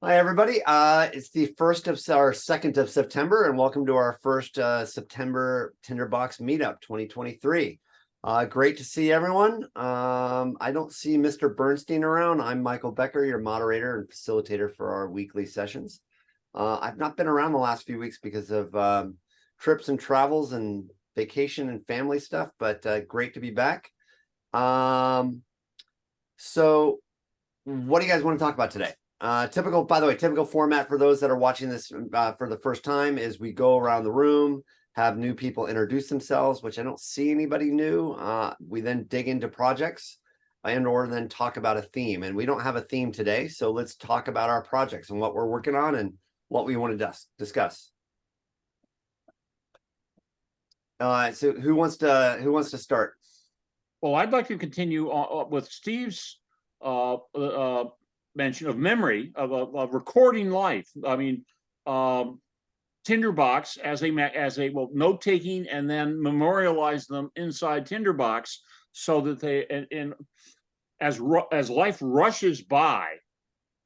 Hi, everybody. It's the first of our 2nd of September, and welcome to our first September Tinderbox Meetup 2023. Great to see everyone. I don't see Mr. Bernstein around. I'm Michael Becker, your moderator and facilitator for our weekly sessions. I've not been around the last few weeks because of trips and travels and vacation and family stuff, but great to be back. So what do you guys want to talk about today? Typical format for those that are watching this for the first time is we go around the room, have new people introduce themselves, which I don't see anybody new. We then dig into projects or then talk about a theme. And we don't have a theme today, so let's talk about our projects and what we're working on and what we want to discuss. So who wants to start? Well, I'd like to continue with Steve's mention of memory of recording life. I mean, Tinderbox as a note taking and then memorialize them inside Tinderbox so that they as life rushes by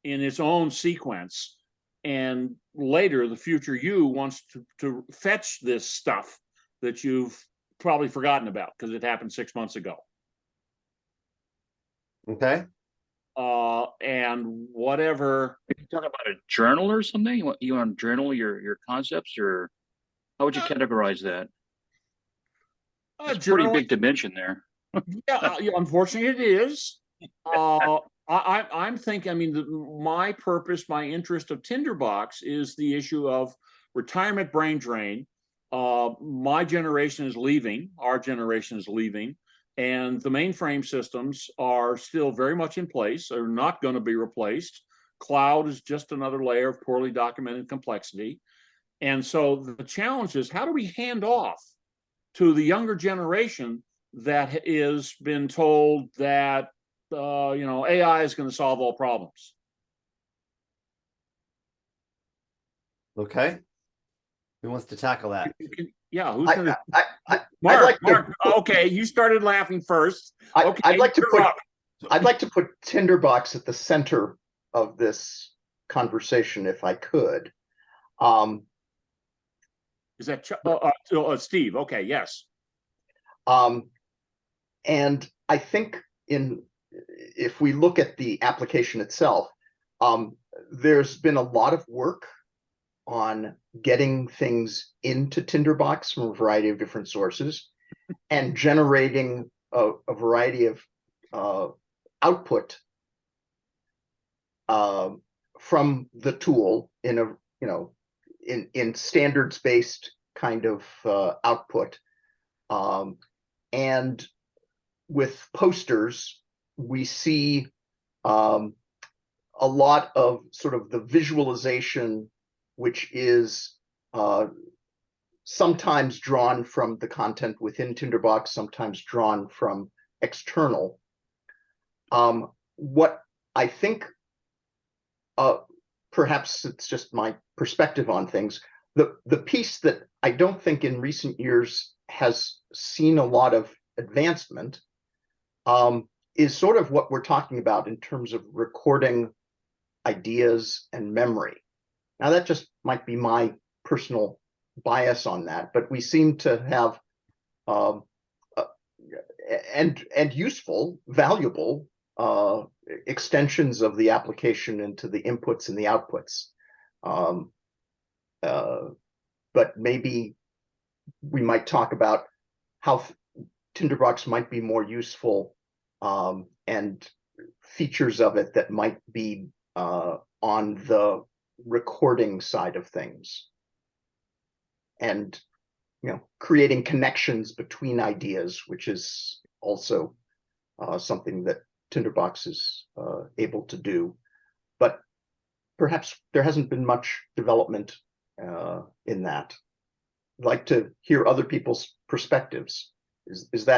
in its own sequence, and later the future you wants to fetch this stuff that you've probably forgotten about because it happened 6 months ago. Okay. And whatever. Are you talking about a journal or something? You want to journal your concepts, or how would you categorize that? It's a pretty big dimension there. Yeah, unfortunately it is. I'm thinking, I mean, my purpose, my interest of Tinderbox is the issue of retirement brain drain. My generation is leaving, our generation is leaving, and the mainframe systems are still very much in place. They're not going to be replaced. Cloud is just another layer of poorly documented complexity. And so the challenge is, how do we hand off to the younger generation that is been told that AI is going to solve all problems? Okay. Who wants to tackle that? Yeah, who's going to? Mark. Okay, you started laughing first. Okay, I'd like to put Tinderbox at the center of this conversation, if I could. Is that Steve? Okay, yes. And I think if we look at the application itself, there's been a lot of work on getting things into Tinderbox from a variety of different sources and generating a variety of output from the tool in standards-based kind of output. And with posters, we see a lot of sort of the visualization, which is sometimes drawn from the content within Tinderbox, sometimes drawn from external. What I think, perhaps it's just my perspective on things, the piece that I don't think in recent years has seen a lot of advancement is sort of what we're talking about in terms of recording ideas and memory. Now, that just might be my personal bias on that, but we seem to have and useful, valuable extensions of the application into the inputs and the outputs. But maybe we might talk about how Tinderbox might be more useful and features of it that might be on the recording side of things, and creating connections between ideas, which is also something that Tinderbox is able to do, but perhaps there hasn't been much development in that. I'd like to hear other people's perspectives. Is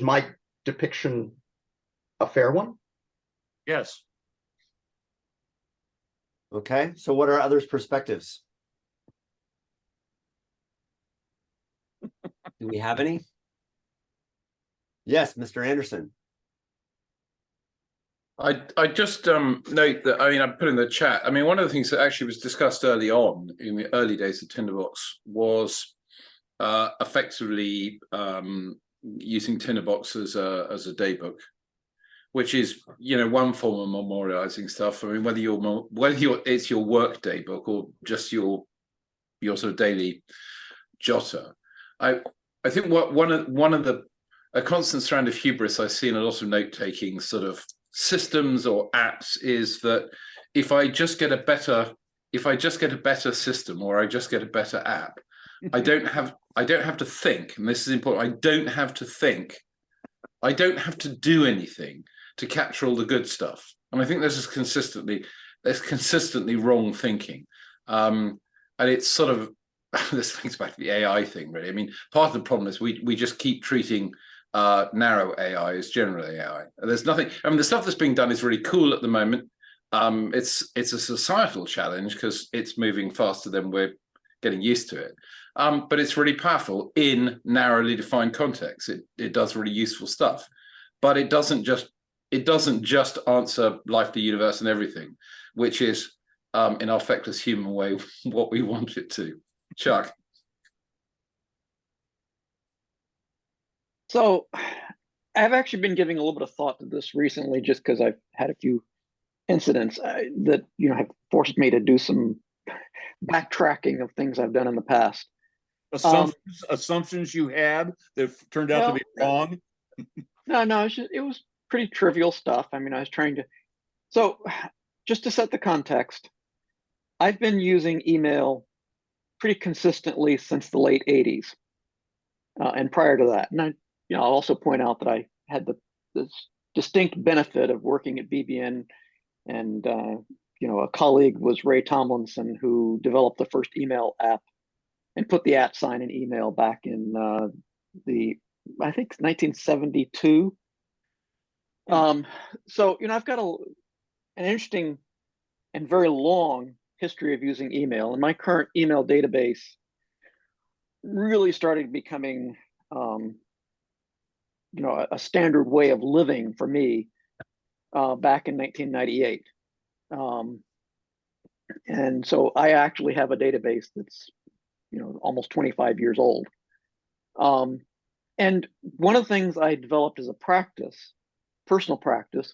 my depiction a fair one? Yes. Okay, so what are others' perspectives? Do we have any? Yes, Mr. Anderson. I just note that, I mean, I put in the chat, I mean, one of the things that actually was discussed early on in the early days of Tinderbox was effectively using Tinderbox as a daybook, which is, you know, one form of memorializing stuff. I mean, whether it's your work daybook or just your sort of daily jotter. I think one of the a constant strand of hubris I see in a lot of note-taking sort of systems or apps is that if I just get a better system, or I just get a better app, I don't have to think, and this is important, I don't have to do anything to capture all the good stuff. And I think there's consistently wrong thinking. And it's sort of, this links back to the AI thing, really. I mean, part of the problem is we just keep treating narrow AI as general AI. And there's nothing, I mean, the stuff that's being done is really cool at the moment. It's a societal challenge because it's moving faster than we're getting used to it. But it's really powerful in narrowly defined contexts. It does really useful stuff, but it doesn't just answer life, the universe, and everything, which is in our feckless human way what we want it to. Chuck. So I've actually been giving a little bit of thought to this recently, just because I've had a few incidents that, you know, have forced me to do some backtracking of things I've done in the past. Assumptions you had that turned out to be wrong. No, it was pretty trivial stuff. I mean, I was trying to, so just to set the context, I've been using email pretty consistently since the late 80s. And prior to that, and I'll also point out that I had the distinct benefit of working at BBN, and a colleague was Ray Tomlinson, who developed the first email app and put the @ sign in email back in I think 1972. So I've got an interesting and very long history of using email, and my current email database really started becoming a standard way of living for me back in 1998. And so I actually have a database that's almost 25 years old. And one of the things I developed as a practice, personal practice,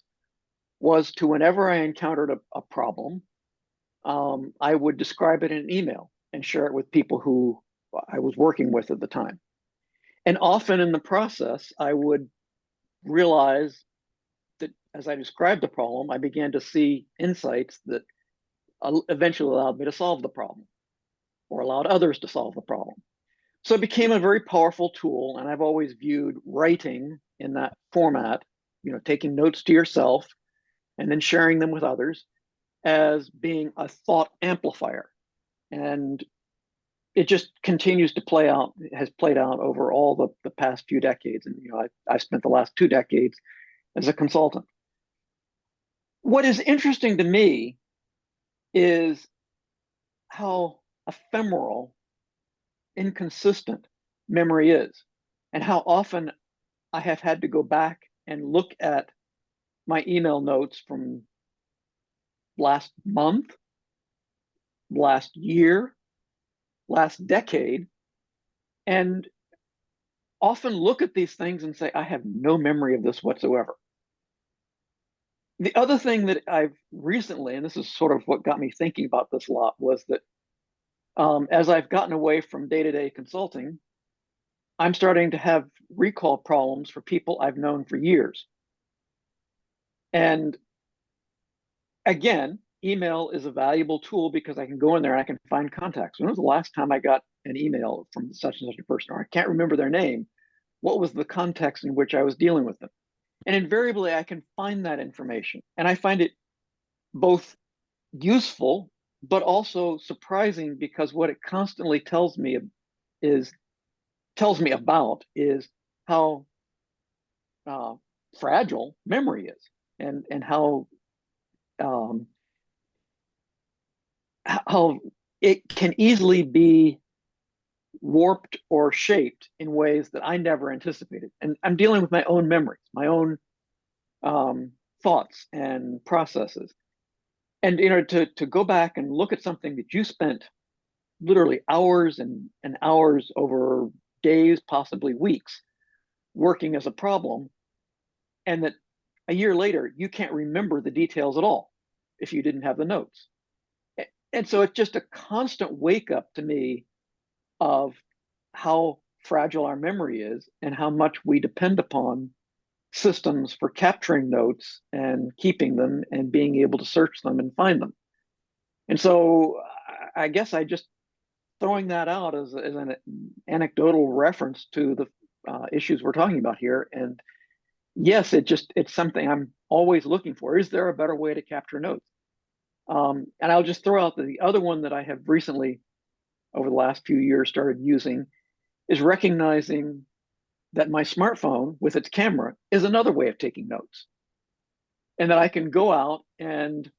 was to, whenever I encountered a problem, I would describe it in an email and share it with people who I was working with at the time. And often in the process, I would realize that as I described the problem, I began to see insights that eventually allowed me to solve the problem, or allowed others to solve the problem. So it became a very powerful tool, and I've always viewed writing in that format, taking notes to yourself and then sharing them with others, as being a thought amplifier. And it just continues to play out, has played out over all the past few decades. And I've spent the last 2 decades as a consultant. What is interesting to me is how ephemeral, inconsistent memory is, and how often I have had to go back and look at my email notes from last month, last year, last decade, and often look at these things and say, I have no memory of this whatsoever. The other thing that I've recently, and this is sort of what got me thinking about this a lot, was that as I've gotten away from day-to-day consulting, I'm starting to have recall problems for people I've known for years. And again, email is a valuable tool because I can go in there and I can find contacts. When was the last time I got an email from such and such a person, or I can't remember their name? What was the context in which I was dealing with them? And invariably, I can find that information. And I find it both useful, but also surprising, because what it constantly tells me about is how fragile memory is, and how it can easily be warped or shaped in ways that I never anticipated. And I'm dealing with my own memories, my own thoughts and processes. And to go back and look at something that you spent literally hours and hours over days, possibly weeks, working as a problem, and that a year later you can't remember the details at all if you didn't have the notes. And so it's just a constant wake up to me of how fragile our memory is and how much we depend upon systems for capturing notes and keeping them and being able to search them and find them. And so I guess I just throwing that out as an anecdotal reference to the issues we're talking about here. And yes, it's something I'm always looking for. Is there a better way to capture notes? And I'll just throw out the other one that I have recently, over the last few years, started using is recognizing that my smartphone with its camera is another way of taking notes. And that I can go out and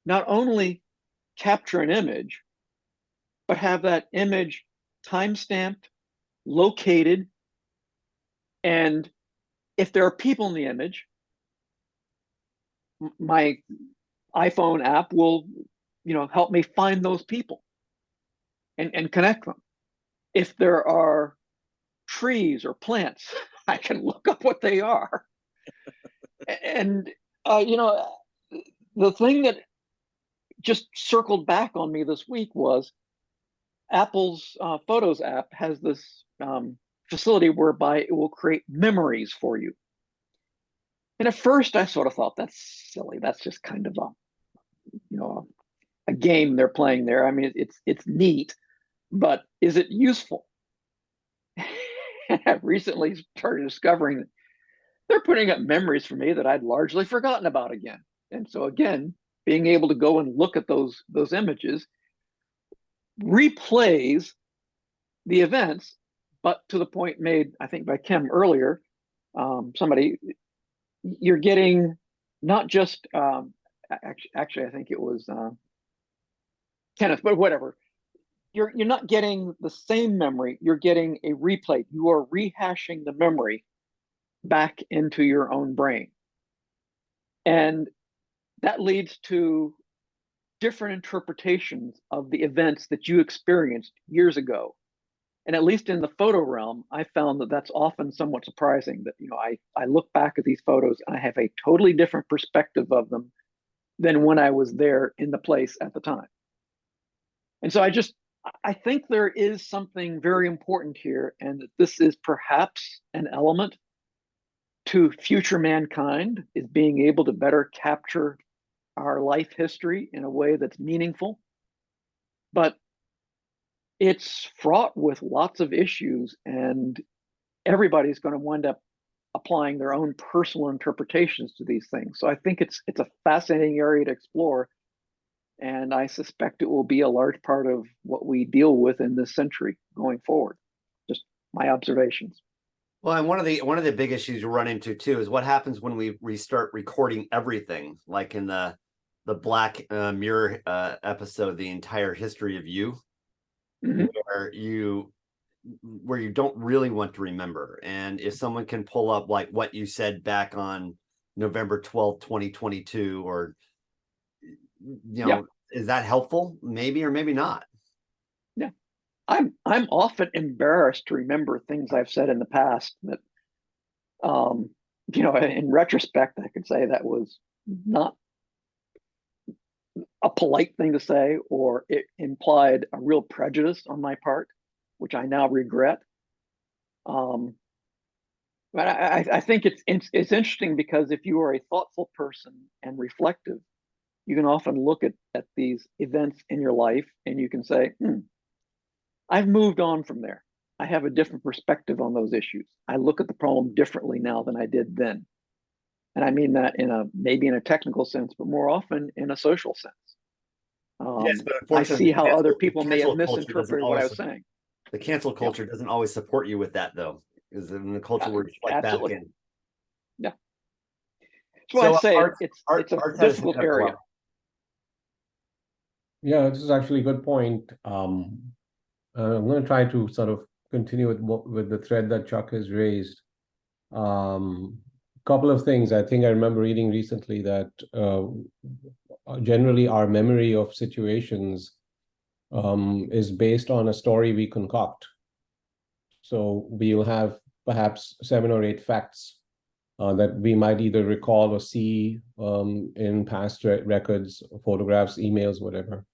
not only capture an image, but have that image time-stamped, located, and if there are people in the image, my iPhone app will, help me find those people and connect them. If there are trees or plants, I can look up what they are. And the thing that just circled back on me this week was Apple's Photos app has this facility whereby it will create memories for you. And at first I sort of thought, that's silly. That's just kind of a game they're playing there. I mean, it's neat, but is it useful? And I've recently started discovering that they're putting up memories for me that I'd largely forgotten about again. And so again, being able to go and look at those images replays the events, but to the point made, I think, by Kim earlier, you're getting not just, actually, I think it was Kenneth, but whatever. You're not getting the same memory, you're getting a replay. You are rehashing the memory back into your own brain. And that leads to different interpretations of the events that you experienced years ago. And at least in the photo realm, I found that that's often somewhat surprising that, I look back at these photos and I have a totally different perspective of them than when I was there in the place at the time. And so I think there is something very important here, and that this is perhaps an element to future mankind, is being able to better capture our life history in a way that's meaningful. But it's fraught with lots of issues, and everybody's going to wind up applying their own personal interpretations to these things. So I think it's a fascinating area to explore, and I suspect it will be a large part of what we deal with in this century going forward. Just my observations. Well, and one of the big issues you run into too is what happens when we restart recording everything, like in the Black Mirror episode, The Entire History of You, Mm-hmm. where you don't really want to remember. And if someone can pull up like what you said back on November 12th, 2022, or is that helpful? Maybe or maybe not. Yeah. I'm often embarrassed to remember things I've said in the past that, in retrospect, I could say that was not a polite thing to say, or it implied a real prejudice on my part, which I now regret. But I think it's interesting because if you are a thoughtful person and reflective, you can often look at these events in your life and you can say, I've moved on from there. I have a different perspective on those issues. I look at the problem differently now than I did then. And I mean that maybe in a technical sense, but more often in a social sense. Yes, but I unfortunately, see how other people may have misinterpreted what I was saying. The cancel culture doesn't always support you with that, though, because in the culture we're like back in. Yeah. That's why I say it's a difficult area. Yeah, this is actually a good point. I'm going to try to sort of continue with the thread that Chuck has raised. couple of things. I think I remember reading recently that generally our memory of situations is based on a story we concoct. So we'll have perhaps 7 or 8 facts that we might either recall or see in past records, photographs, emails, whatever.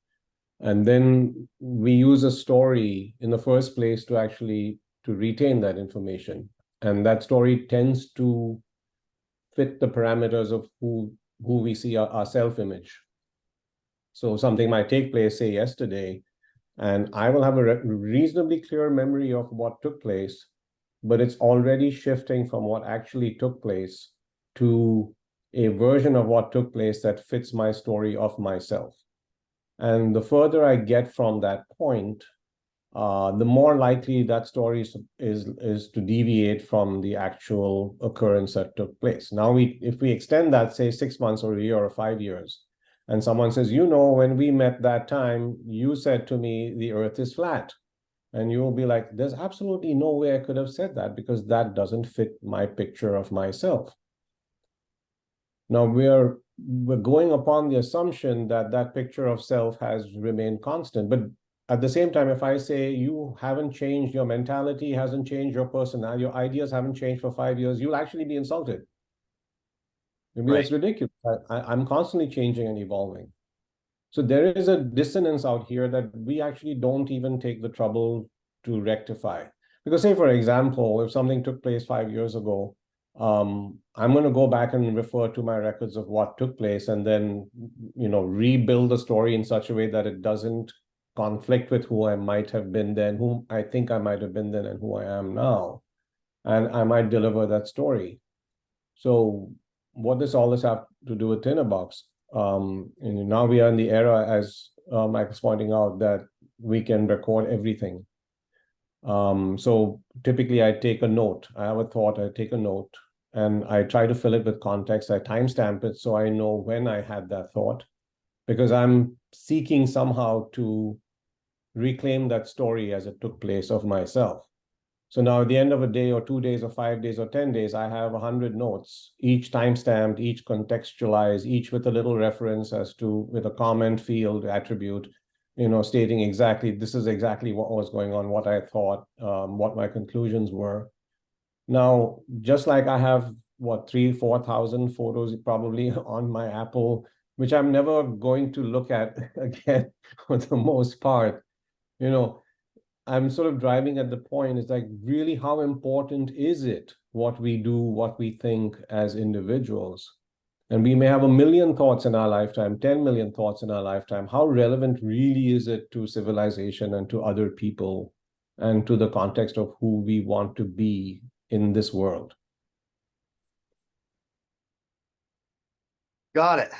And then we use a story in the first place to actually to retain that information. And that story tends to fit the parameters of who we see our self-image. So something might take place, say, yesterday, and I will have a reasonably clear memory of what took place, but it's already shifting from what actually took place to a version of what took place that fits my story of myself. And the further I get from that point, the more likely that story is to deviate from the actual occurrence that took place. Now, if we extend that, say 6 months or a year or 5 years, and someone says, you know, when we met that time, you said to me, the earth is flat. And you will be like, there's absolutely no way I could have said that because that doesn't fit my picture of myself. Now we're going upon the assumption that that picture of self has remained constant. But at the same time, if I say you haven't changed, your mentality hasn't changed, your personality, your ideas haven't changed for 5 years, you'll actually be insulted. Maybe that's ridiculous. I'm constantly changing and evolving. So there is a dissonance out here that we actually don't even take the trouble to rectify. Because say, for example, if something took place 5 years ago, I'm going to go back and refer to my records of what took place and then, you know, rebuild the story in such a way that it doesn't conflict with who I might have been then, whom I think I might have been then, and who I am now. And I might deliver that story. So what does all this have to do with Tinderbox? And now we are in the era, as Mike was pointing out, that we can record everything. So typically I take a note. I have a thought, I take a note, and I try to fill it with context. I timestamp it so I know when I had that thought, because I'm seeking somehow to reclaim that story as it took place of myself. So now at the end of a day or 2 days or 5 days or 10 days, I have 100 notes, each timestamped, each contextualized, each with a little reference as to, with a comment field attribute, you know, stating exactly, this is exactly what was going on, what I thought, what my conclusions were. Now, just like I have, what, 3,000-4,000 photos probably on my Apple, which I'm never going to look at again for the most part, you know, I'm sort of driving at the point, is like, really, how important is it what we do, what we think as individuals? And we may have 1 million thoughts in our lifetime, 10 million thoughts in our lifetime. How relevant really is it to civilization and to other people and to the context of who we want to be in this world? Got it.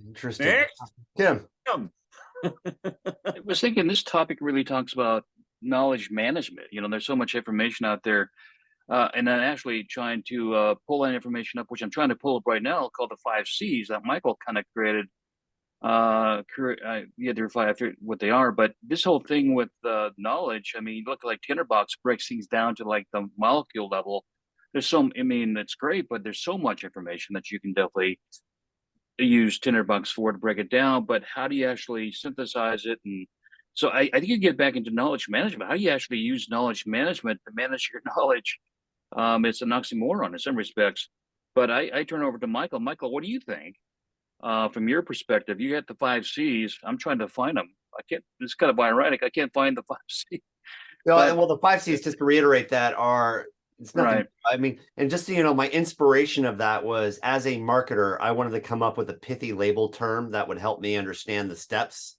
Interesting. Next. Tim. I was thinking this topic really talks about knowledge management. You know, there's so much information out there. And I'm actually trying to pull that information up, which I'm trying to pull up right now, called the 5 C's that Michael kind of created. Yeah, they're 5, what they are, but this whole thing with knowledge, I mean, look, like Tinderbox breaks things down to like the molecule level. There's so, I mean, it's great, but there's so much information that you can definitely use Tinderbox for to break it down. But how do you actually synthesize it? And so I think you get back into knowledge management. How do you actually use knowledge management to manage your knowledge? It's an oxymoron in some respects. But I turn over to Michael. Michael, what do you think? From your perspective, you got the 5 C's. I'm trying to find them. I can't. It's kind of ironic. I can't find the 5 C's. Well, the 5 C's, just to reiterate that, are, it's nothing. Right. I mean, and just so you know, my inspiration of that was, as a marketer, I wanted to come up with a pithy label term that would help me understand the steps.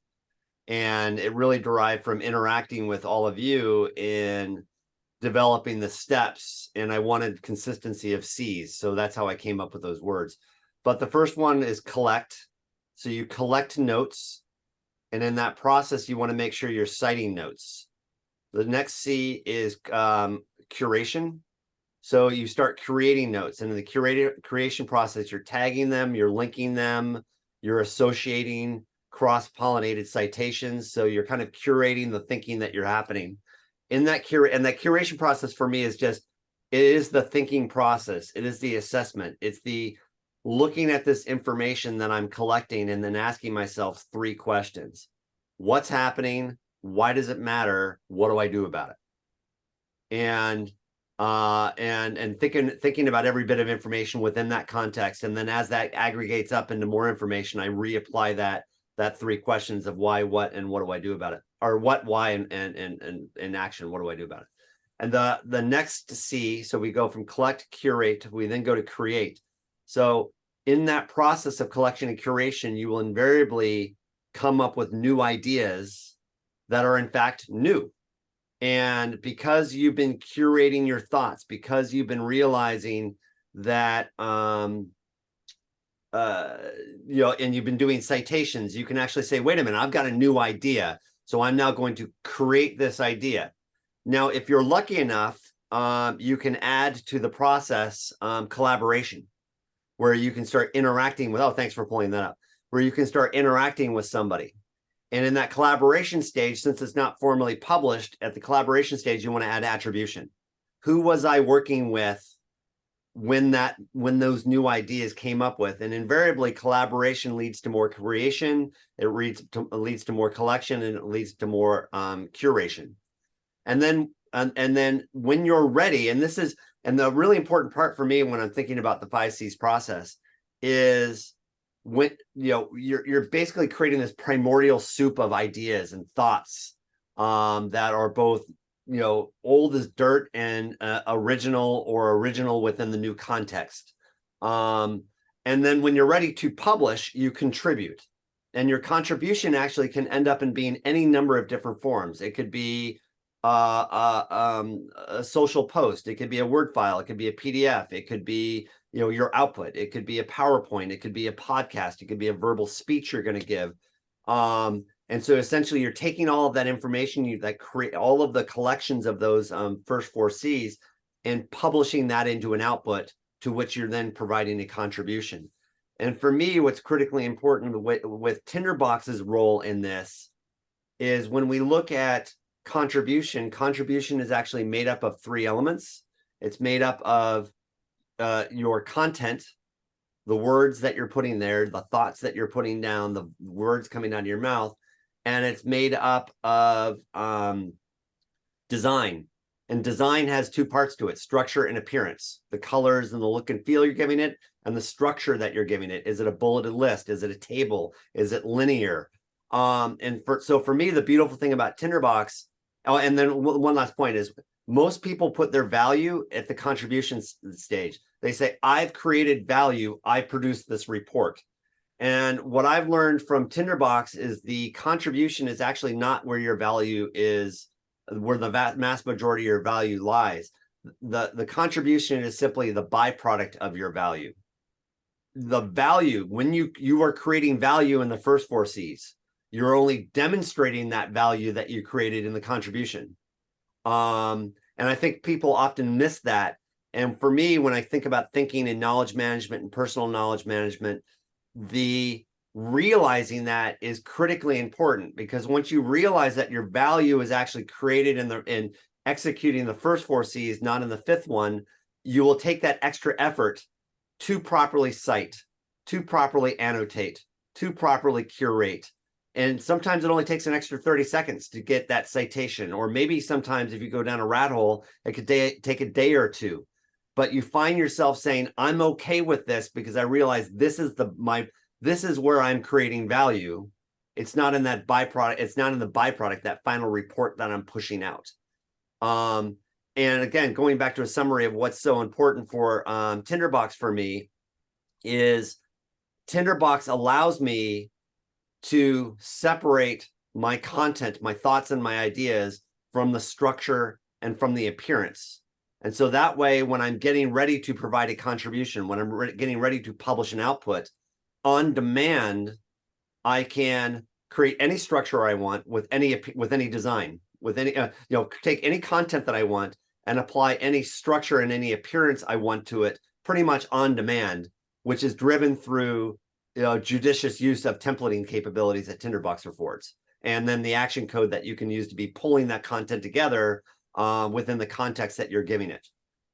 And it really derived from interacting with all of you in developing the steps. And I wanted consistency of C's. So that's how I came up with those words. But the first one is collect. So you collect notes. And in that process, you want to make sure you're citing notes. The next C is curation. So you start creating notes. And in the creation process, you're tagging them, you're linking them, you're associating cross-pollinated citations. So you're kind of curating the thinking that you're happening. In that curation process for me is just It is the thinking process. It is the assessment. It's the looking at this information that I'm collecting and then asking myself 3 questions. What's happening? Why does it matter? What do I do about it? And thinking about every bit of information within that context. And then as that aggregates up into more information, I reapply that 3 questions of why, what, and what do I do about it? Or what, why, and action. What do I do about it? And the next C, so we go from collect, curate, we then go to create. So in that process of collection and curation, you will invariably come up with new ideas that are in fact new. And because you've been curating your thoughts, because you've been realizing that, and you've been doing citations, you can actually say, wait a minute, I've got a new idea. So I'm now going to create this idea. Now, if you're lucky enough, you can add to the process collaboration, where you can start interacting with, oh, thanks for pulling that up, where you can start interacting with somebody. And in that collaboration stage, since it's not formally published, at the collaboration stage, you want to add attribution. Who was I working with when those new ideas came up with? And invariably, collaboration leads to more creation, it leads to more collection, and it leads to more curation. And then when you're ready, and the really important part for me when I'm thinking about the 5 C's process is when you're basically creating this primordial soup of ideas and thoughts that are both old as dirt and original within the new context. And then when you're ready to publish, you contribute, and your contribution actually can end up in being any number of different forms. It could be a social post, it could be a Word file, it could be a PDF, it could be your output, it could be a PowerPoint, it could be a podcast, it could be a verbal speech you're going to give. And so essentially you're taking all of that information that create all of the collections of those first 4 C's and publishing that into an output to which you're then providing a contribution. And for me, what's critically important with Tinderbox's role in this is when we look at contribution is actually made up of 3 elements. It's made up of your content, the words that you're putting there, the thoughts that you're putting down, the words coming out of your mouth, and it's made up of design. And design has 2 parts to it: structure and appearance, the colors and the look and feel you're giving it, and the structure that you're giving it. Is it a bulleted list? Is it a table? Is it linear? So for me, the beautiful thing about Tinderbox, and then one last point is, most people put their value at the contribution stage. They say, I've created value, I produced this report. And what I've learned from Tinderbox is the contribution is actually not where your value is, where the mass majority of your value lies. The contribution is simply the byproduct of your value. The value, when you are creating value in the first 4 C's, you're only demonstrating that value that you created in the contribution. And I think people often miss that. And for me, when I think about thinking in knowledge management and personal knowledge management, the realizing that is critically important, because once you realize that your value is actually created in executing the first 4 C's, not in the 5th one, you will take that extra effort to properly cite, to properly annotate, to properly curate. And sometimes it only takes an extra 30 seconds to get that citation. Or maybe sometimes if you go down a rat hole, it could take a day or 2. But you find yourself saying, I'm okay with this because I realize this is where I'm creating value. It's not in that byproduct. It's not in the byproduct, that final report that I'm pushing out. And again, going back to a summary of what's so important for Tinderbox for me is Tinderbox allows me to separate my content, my thoughts and my ideas from the structure and from the appearance. And so that way, when I'm getting ready to provide a contribution, when I'm getting ready to publish an output on demand, I can create any structure I want with any design, with any, take any content that I want and apply any structure and any appearance I want to it pretty much on demand, which is driven through judicious use of templating capabilities that Tinderbox affords, and then the action code that you can use to be pulling that content together within the context that you're giving it.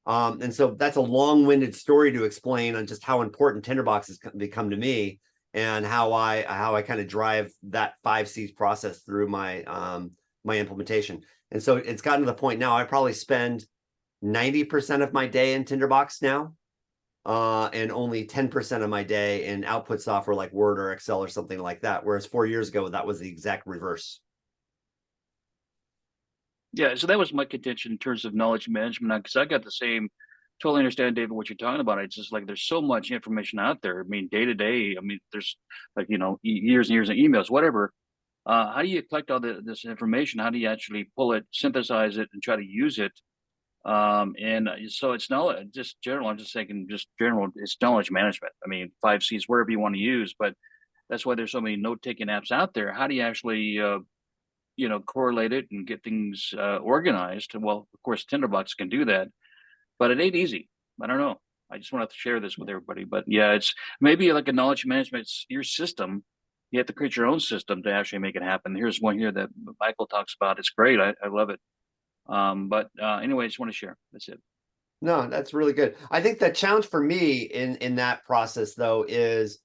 And so that's a long-winded story to explain on just how important Tinderbox has become to me, and how I kind of drive that 5 C's process through my my implementation. And so it's gotten to the point now I probably spend 90% of my day in Tinderbox now, and only 10% of my day in output software like Word or Excel or something like that. Whereas 4 years ago, that was the exact reverse. Yeah, so that was my contention in terms of knowledge management, because I got the same. Totally understand, David, what you're talking about. It's just like there's so much information out there. I mean, day to day. I mean, there's like years and years of emails, whatever. How do you collect all this information? How do you actually pull it, synthesize it, and try to use it? And so it's not just general. I'm just thinking, just general. It's knowledge management. I mean, 5 C's, wherever you want to use, but that's why there's so many note-taking apps out there. How do you actually correlate it and get things organized? Well, of course, Tinderbox can do that, but it ain't easy. I don't know. I just wanted to share this with everybody. But yeah, it's maybe like a knowledge management. It's your system. You have to create your own system to actually make it happen. Here's one here that Michael talks about. It's great. I love it. But anyway, I just want to share. That's it. No, that's really good. I think the challenge for me in that process though is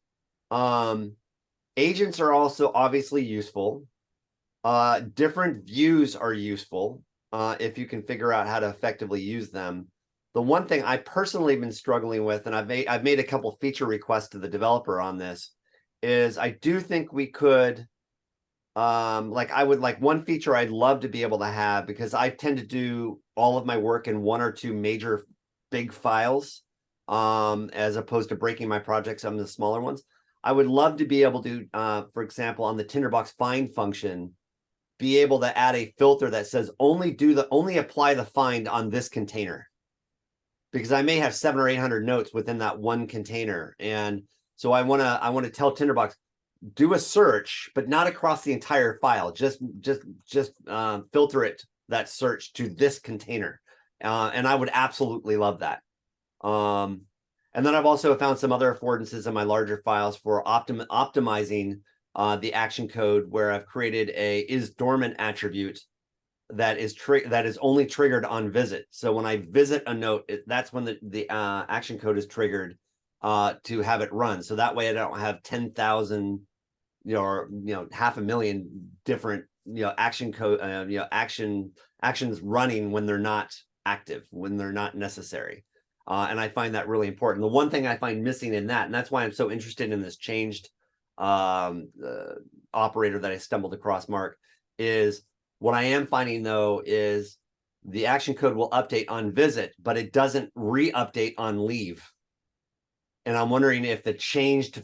agents are also obviously useful. Different views are useful if you can figure out how to effectively use them. The one thing I personally have been struggling with, and I've made a couple feature requests to the developer on this, is I do think we could like I would like one feature I'd love to be able to have, because I tend to do all of my work in 1 or 2 major big files, as opposed to breaking my projects up into smaller ones. I would love to be able to, for example, on the Tinderbox find function, be able to add a filter that says only apply the find on this container, because I may have 700 or 800 notes within that one container. And so I want to tell Tinderbox, do a search, but not across the entire file. Just filter it, that search, to this container. And I would absolutely love that. And then I've also found some other affordances in my larger files for optimizing the action code, where I've created a is dormant attribute that is only triggered on visit. So when I visit a note, that's when the action code is triggered to have it run. So that way I don't have 10,000 or 500,000 different action code actions running when they're not active, when they're not necessary. And I find that really important. The one thing I find missing in that, and that's why I'm so interested in this changed operator that I stumbled across, Mark, is what I am finding though is the action code will update on visit, but it doesn't re-update on leave. And I'm wondering if the changed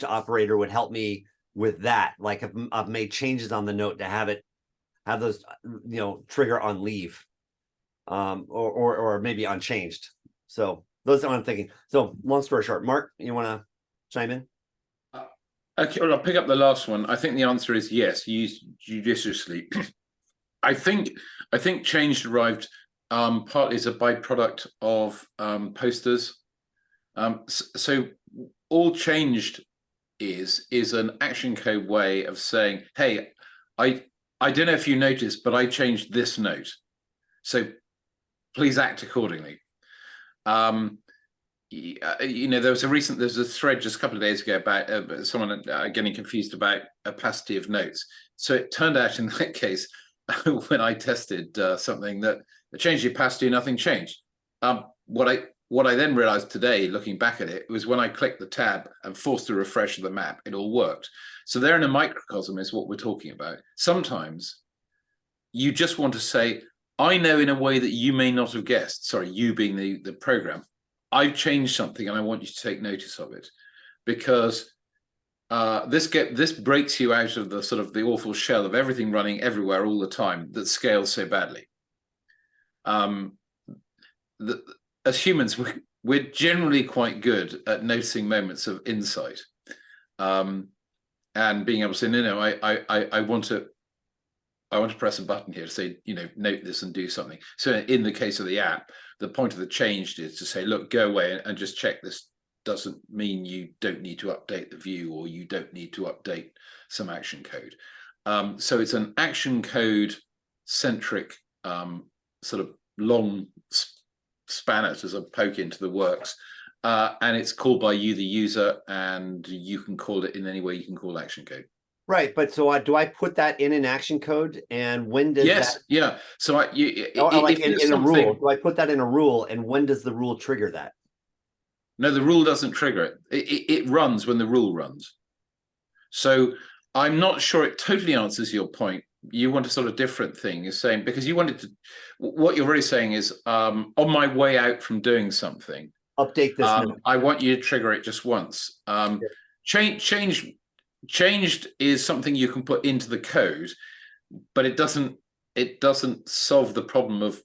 operator would help me with that. Like if I've made changes on the note to have those trigger on leave, or maybe unchanged. So those are what I'm thinking. So long story short, Mark, you want to chime in? Okay, well, I'll pick up the last one. I think the answer is yes, use judiciously. I think change arrived partly as a byproduct of posters. So all changed is an action code way of saying, hey, I don't know if you noticed, but I changed this note, so please act accordingly. There's a thread just a couple of days ago about someone getting confused about opacity of notes. So it turned out in that case, when I tested something, that I changed the opacity, nothing changed. What I then realized today, looking back at it, was when I clicked the tab and forced a refresh of the map, it all worked. So there in a microcosm is what we're talking about. Sometimes you just want to say, I know in a way that you may not have guessed, sorry, you being the program, I've changed something and I want you to take notice of it, because this breaks you out of the sort of the awful shell of everything running everywhere all the time that scales so badly. As humans, we're generally quite good at noticing moments of insight, and being able to say, no, I want to press a button here to say, note this and do something. So in the case of the app, the point of the change is to say, look, go away and just check this. Doesn't mean you don't need to update the view, or you don't need to update some action code. So it's an action code centric sort of long span it as a poke into the works. And it's called by you, the user, and you can call it in any way you can call action code. Right, but so do I put that in an action code, and when does Yes, that? yeah. So Or like if there's in a rule, something, do I put that in a rule, and when does the rule trigger that? no, the rule doesn't trigger it. It runs when the rule runs. So I'm not sure it totally answers your point. You want a sort of different thing. You're saying, because you wanted to, what you're really saying is, on my way out from doing something, Update this note. I want you to trigger it just once. Changed is something you can put into the code, but it doesn't solve the problem of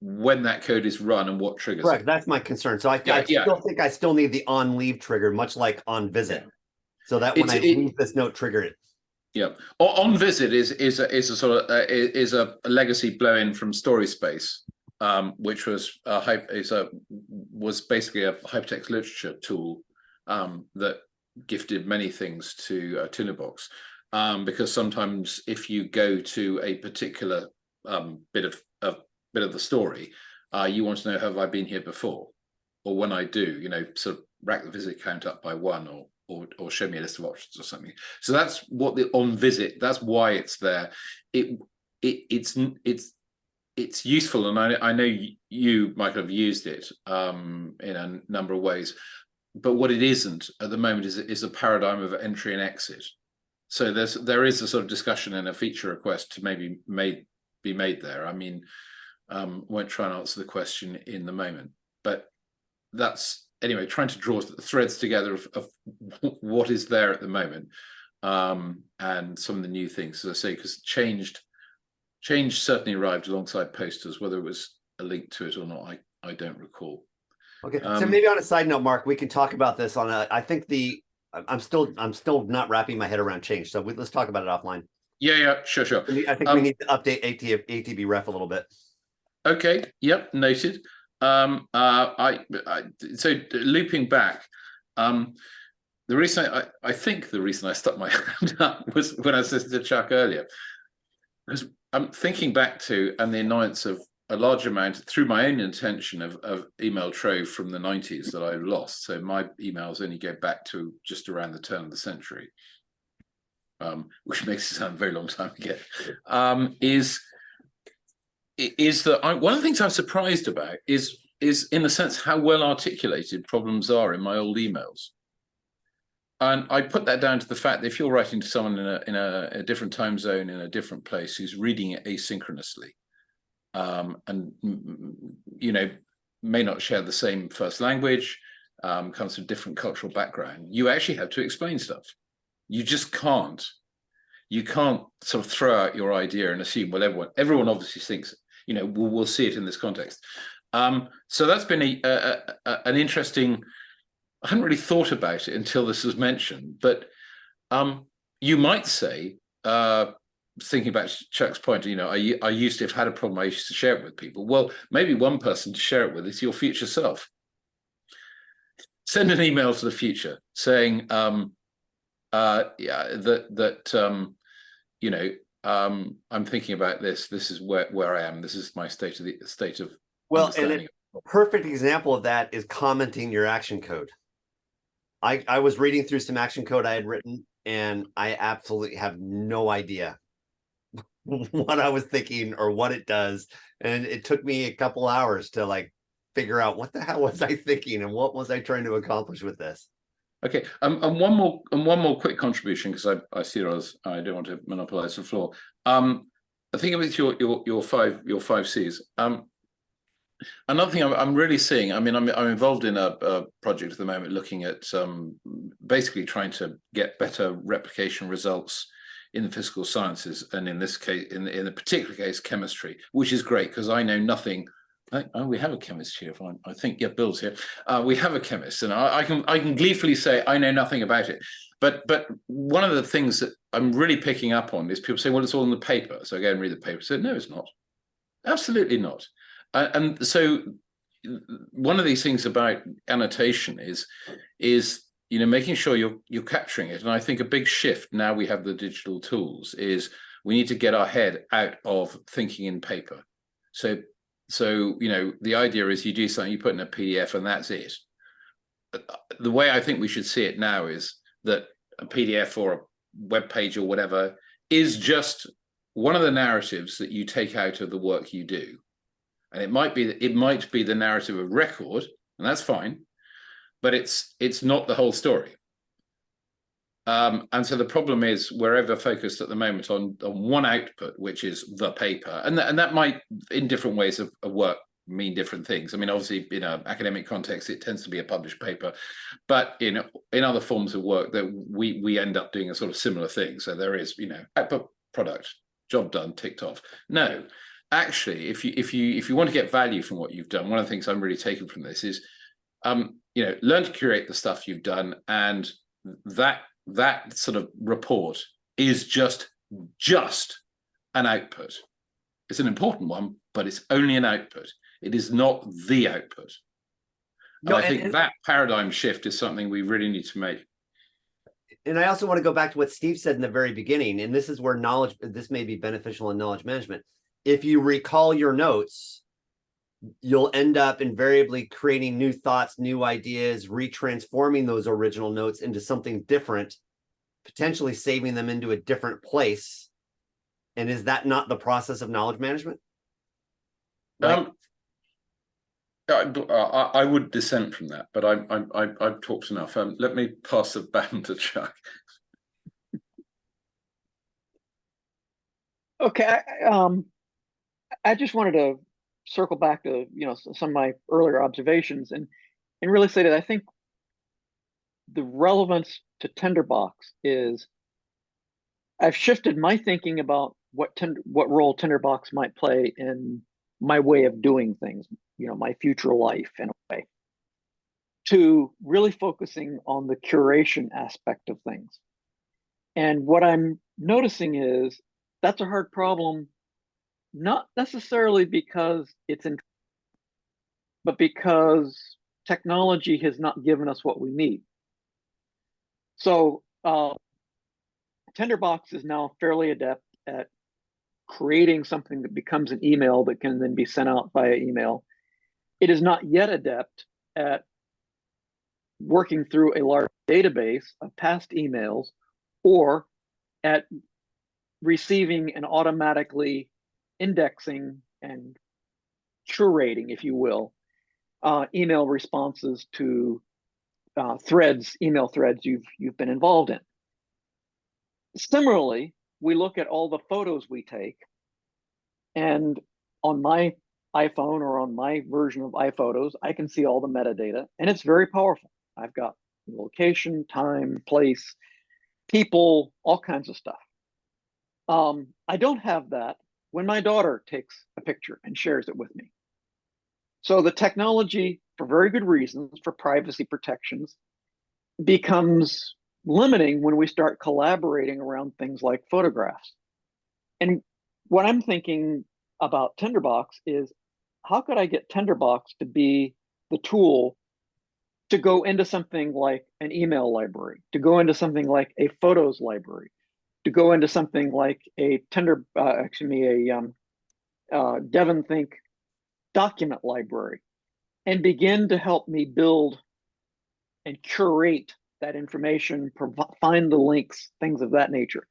when that code is run and what triggers Correct. it. That's my concern. So I Yeah, still think I still need the on leave trigger, much like on visit, so that when I leave this note, trigger it. Yeah, on visit is a sort of is a legacy blow in from Story Space, which was was basically a hypertext literature tool that gifted many things to Tinderbox, because sometimes if you go to a particular bit of the story, you want to know, have I been here before, or when I do, sort of rack the visit count up by 1, or show me a list of options or something. So that's what the on visit. That's why it's there. It's useful, and I know you might have used it in a number of ways. But what it isn't at the moment is a paradigm of entry and exit. So there is a sort of discussion and a feature request to maybe be made there. I mean, won't try and answer the question in the moment, but that's anyway trying to draw the threads together of what is there at the moment, and some of the new things, as I say, because change certainly arrived alongside posters. Whether it was a link to it or not, I don't recall. Okay, so maybe on a side note, Mark, we can talk about this on a. I think I'm still not wrapping my head around change. So let's talk about it offline. Yeah, sure. I think we need to update ATB ref a little bit. Okay. Yep. Noted. So looping back, the reason I think the reason I stuck my hand up was when I was listening to Chuck earlier, because I'm thinking back to and the annoyance of a large amount through my own intention of email trove from the 90s that I lost. So my emails only go back to just around the turn of the century, which makes it sound a very long time ago. Is that one of the things I'm surprised about is in a sense how well articulated problems are in my old emails. And I put that down to the fact that if you're writing to someone in a different time zone in a different place who's reading it asynchronously, and may not share the same first language, comes from different cultural background, you actually have to explain stuff. You just can't. You can't sort of throw out your idea and assume, well, everyone obviously thinks, we'll see it in this context. So that's been an interesting. I hadn't really thought about it until this was mentioned, but you might say, thinking back to Chuck's point, I used to have had a problem. I used to share it with people. Well, maybe one person to share it with is your future self. Send an email to the future saying, I'm thinking about this. This is where I am. This is my state of understanding. And a perfect example of that is commenting your action code. I was reading through some action code I had written, and I absolutely have no idea what I was thinking or what it does. And it took me a couple hours to figure out what the hell was I thinking and what was I trying to accomplish with this. Okay, and one more quick contribution, because I see others. I don't want to monopolize the floor. I think it was your five C's. Another thing I'm really seeing. I mean, I'm involved in a project at the moment looking at basically trying to get better replication results in the physical sciences, and in this case, in a particular case, chemistry, which is great because I know nothing. We have a chemist here. I think, yeah, Bill's here. We have a chemist, and I can gleefully say I know nothing about it. But one of the things that I'm really picking up on is people say, well, it's all in the paper. So I go and read the paper. So no, it's not. Absolutely not. And so one of these things about annotation is making sure you're capturing it. And I think a big shift now we have the digital tools is we need to get our head out of thinking in paper. So So, the idea is you do something, you put in a PDF, and that's it. The way I think we should see it now is that a PDF or a web page or whatever is just one of the narratives that you take out of the work you do. And it might be the narrative of record, and that's fine, but it's not the whole story. And so the problem is we're over focused at the moment on one output, which is the paper, and that might, in different ways of work, mean different things. I mean, obviously, in an academic context, it tends to be a published paper, but in other forms of work, that we end up doing a sort of similar thing. So there is, output, product, job done, ticked off. No, actually, if you want to get value from what you've done, one of the things I'm really taking from this is, learn to curate the stuff you've done, and that sort of report is just an output. It's an important one, but it's only an output. It is not the output. And I think that paradigm shift is something we really need to make. And I also want to go back to what Steve said in the very beginning, and this is where this may be beneficial in knowledge management. If you recall your notes, you'll end up invariably creating new thoughts, new ideas, retransforming those original notes into something different, potentially saving them into a different place. And is that not the process of knowledge management? I would dissent from that, but I've talked enough. Let me pass the baton to Chuck. Okay, I just wanted to circle back to some of my earlier observations and really say that I think the relevance to Tinderbox is I've shifted my thinking about what role Tinderbox might play in my way of doing things, my future life in a way, to really focusing on the curation aspect of things. And what I'm noticing is that's a hard problem, not necessarily because but because technology has not given us what we need. So Tinderbox is now fairly adept at creating something that becomes an email that can then be sent out via email. It is not yet adept at working through a large database of past emails or at receiving and automatically indexing and curating, if you will, email responses to email threads you've been involved in. Similarly, we look at all the photos we take, and on my iPhone or on my version of iPhotos, I can see all the metadata, and it's very powerful. I've got location, time, place, people, all kinds of stuff. I don't have that when my daughter takes a picture and shares it with me. So the technology, for very good reasons, for privacy protections, becomes limiting when we start collaborating around things like photographs. And what I'm thinking about Tinderbox is, how could I get Tinderbox to be the tool to go into something like an email library, to go into something like a photos library, to go into something like a Devon Think document library, and begin to help me build and curate that information, find the links, things of that nature.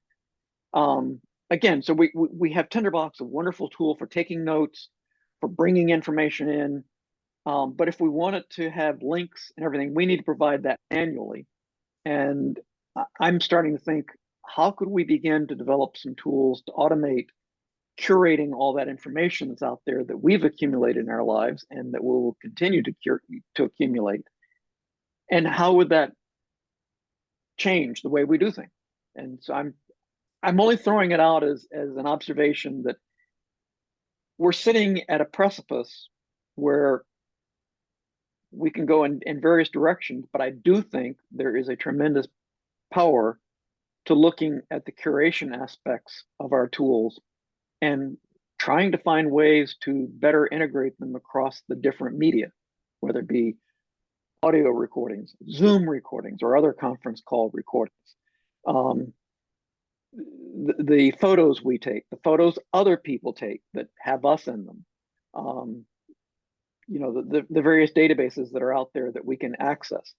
Again, so we have Tinderbox, a wonderful tool for taking notes, for bringing information in. But if we want it to have links and everything, we need to provide that manually. And I'm starting to think, how could we begin to develop some tools to automate curating all that information that's out there that we've accumulated in our lives and that we'll continue to accumulate? And how would that change the way we do things? And so I'm only throwing it out as an observation that we're sitting at a precipice where we can go in various directions, but I do think there is a tremendous power to looking at the curation aspects of our tools and trying to find ways to better integrate them across the different media, whether it be audio recordings, Zoom recordings, or other conference call recordings. The photos we take, the photos other people take that have us in them, you know, the various databases that are out there that we can access.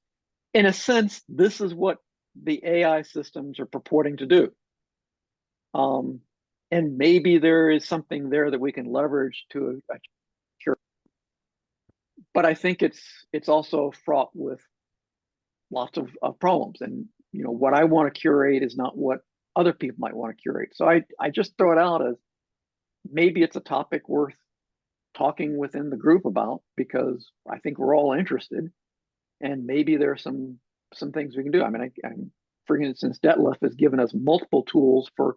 In a sense, this is what the AI systems are purporting to do. And maybe there is something there that we can leverage to a cure. But I think it's also fraught with lots of problems. And you know, what I want to curate is not what other people might want to curate. So I just throw it out as maybe it's a topic worth talking within the group about, because I think we're all interested, and maybe there are some things we can do. I mean, for instance, Detlef has given us multiple tools for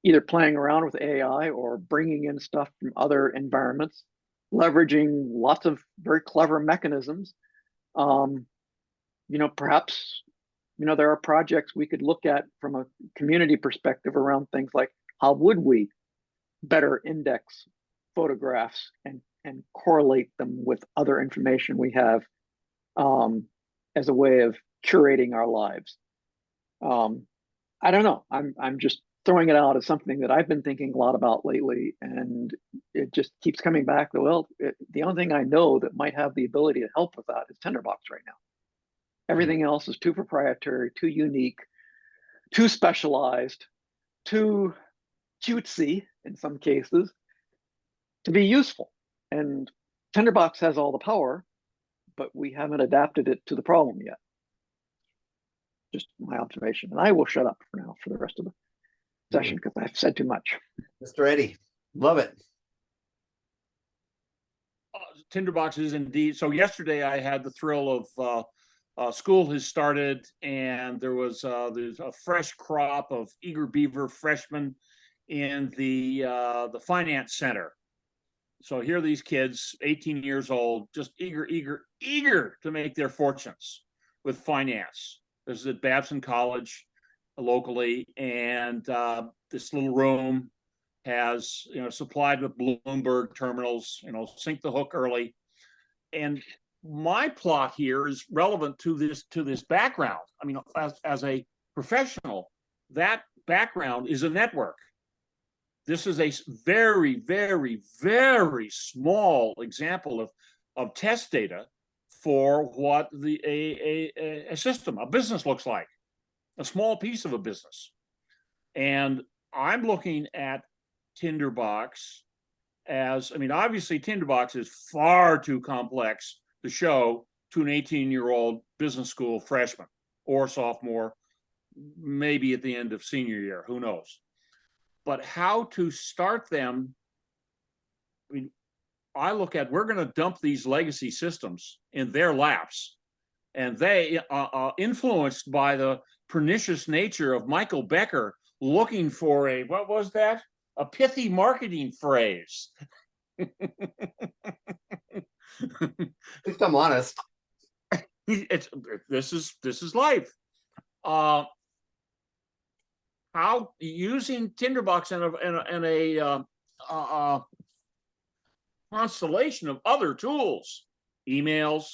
either playing around with AI or bringing in stuff from other environments, leveraging lots of very clever mechanisms. You know, perhaps, you know, there are projects we could look at from a community perspective around things like how would we better index photographs and correlate them with other information we have, as a way of curating our lives. I don't know. I'm just throwing it out as something that I've been thinking a lot about lately, and it just keeps coming back. Well, the only thing I know that might have the ability to help with that is Tinderbox right now. Everything else is too proprietary, too unique, too specialized, too cutesy in some cases to be useful. And Tinderbox has all the power, but we haven't adapted it to the problem yet. Just my observation. And I will shut up for now for the rest of the session because I've said too much. Mr. Eddie, love it. Tinderbox is indeed. So yesterday I had the thrill of school has started, and there's a fresh crop of eager beaver freshmen in the finance center. So here are these kids, 18 years old, just eager to make their fortunes with finance. This is at Babson College locally, and this little room has, you know, supplied with Bloomberg terminals, you know, sink the hook early. And my plot here is relevant to this background. I mean, as a professional, that background is a network. This is a very, very, very small example of test data for what a system, a business looks like, a small piece of a business. And I'm looking at Tinderbox as, I mean, obviously Tinderbox is far too complex to show to an 18-year-old business school freshman or sophomore, maybe at the end of senior year, who knows. But how to start them, I mean, I look at, we're going to dump these legacy systems in their laps, and they are influenced by the pernicious nature of Michael Becker looking for a, what was that? A pithy marketing phrase. At least I'm honest. This is life. How using Tinderbox and a constellation of other tools, emails,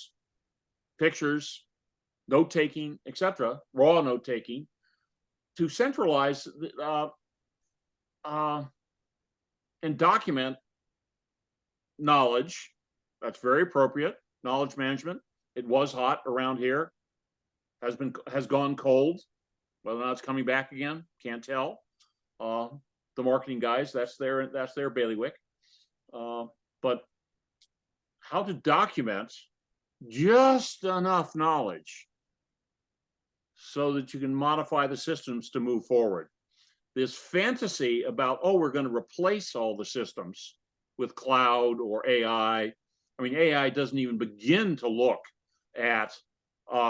pictures, note taking, etc., raw note taking, to centralize and document knowledge. That's very appropriate. Knowledge management. It was hot around here. Has gone cold. Whether or not it's coming back again, can't tell. The marketing guys, that's their bailiwick. But how to document just enough knowledge so that you can modify the systems to move forward. This fantasy about, oh, we're going to replace all the systems with cloud or AI. I mean, AI doesn't even begin to look at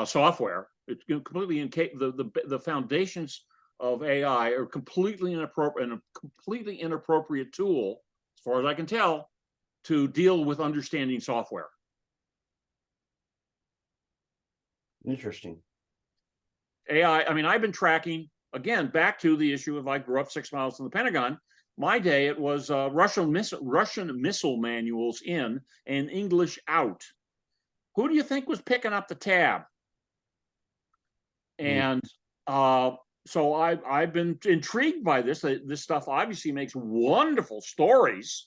software. It's completely the foundations of AI are completely inappropriate, and a completely inappropriate tool, as far as I can tell, to deal with understanding software. Interesting. AI, I mean, I've been tracking, again, back to the issue of I grew up 6 miles from the Pentagon. My day, it was Russian missile manuals in and English out. Who do you think was picking up the tab? And so I've been intrigued by this. This stuff obviously makes wonderful stories.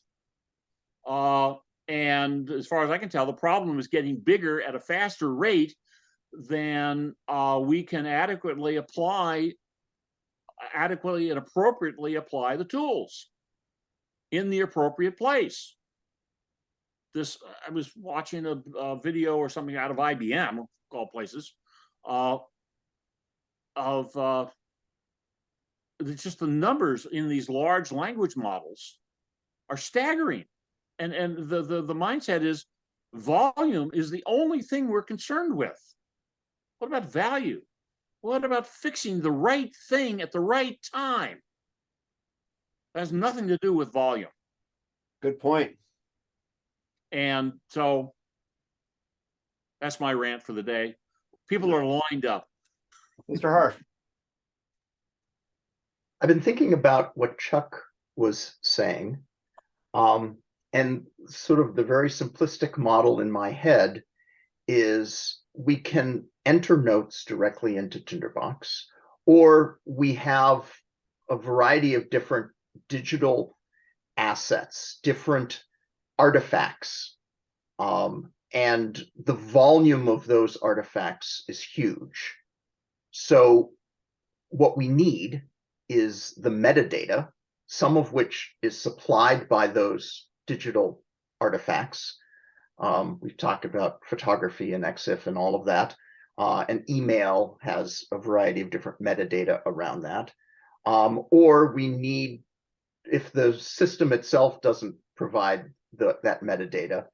And as far as I can tell, the problem is getting bigger at a faster rate than we can adequately and appropriately apply the tools in the appropriate place. I was watching a video or something out of IBM, of all places, just the numbers in these large language models are staggering. And the mindset is volume is the only thing we're concerned with. What about value? What about fixing the right thing at the right time? It has nothing to do with volume. Good point. And so that's my rant for the day. People are lined up. Mr. Harf. I've been thinking about what Chuck was saying, and sort of the very simplistic model in my head is we can enter notes directly into Tinderbox, or we have a variety of different digital assets, different artifacts, and the volume of those artifacts is huge. So what we need is the metadata, some of which is supplied by those digital artifacts. We've talked about photography and EXIF and all of that. And email has a variety of different metadata around that. Or we need, if the system itself doesn't provide that metadata,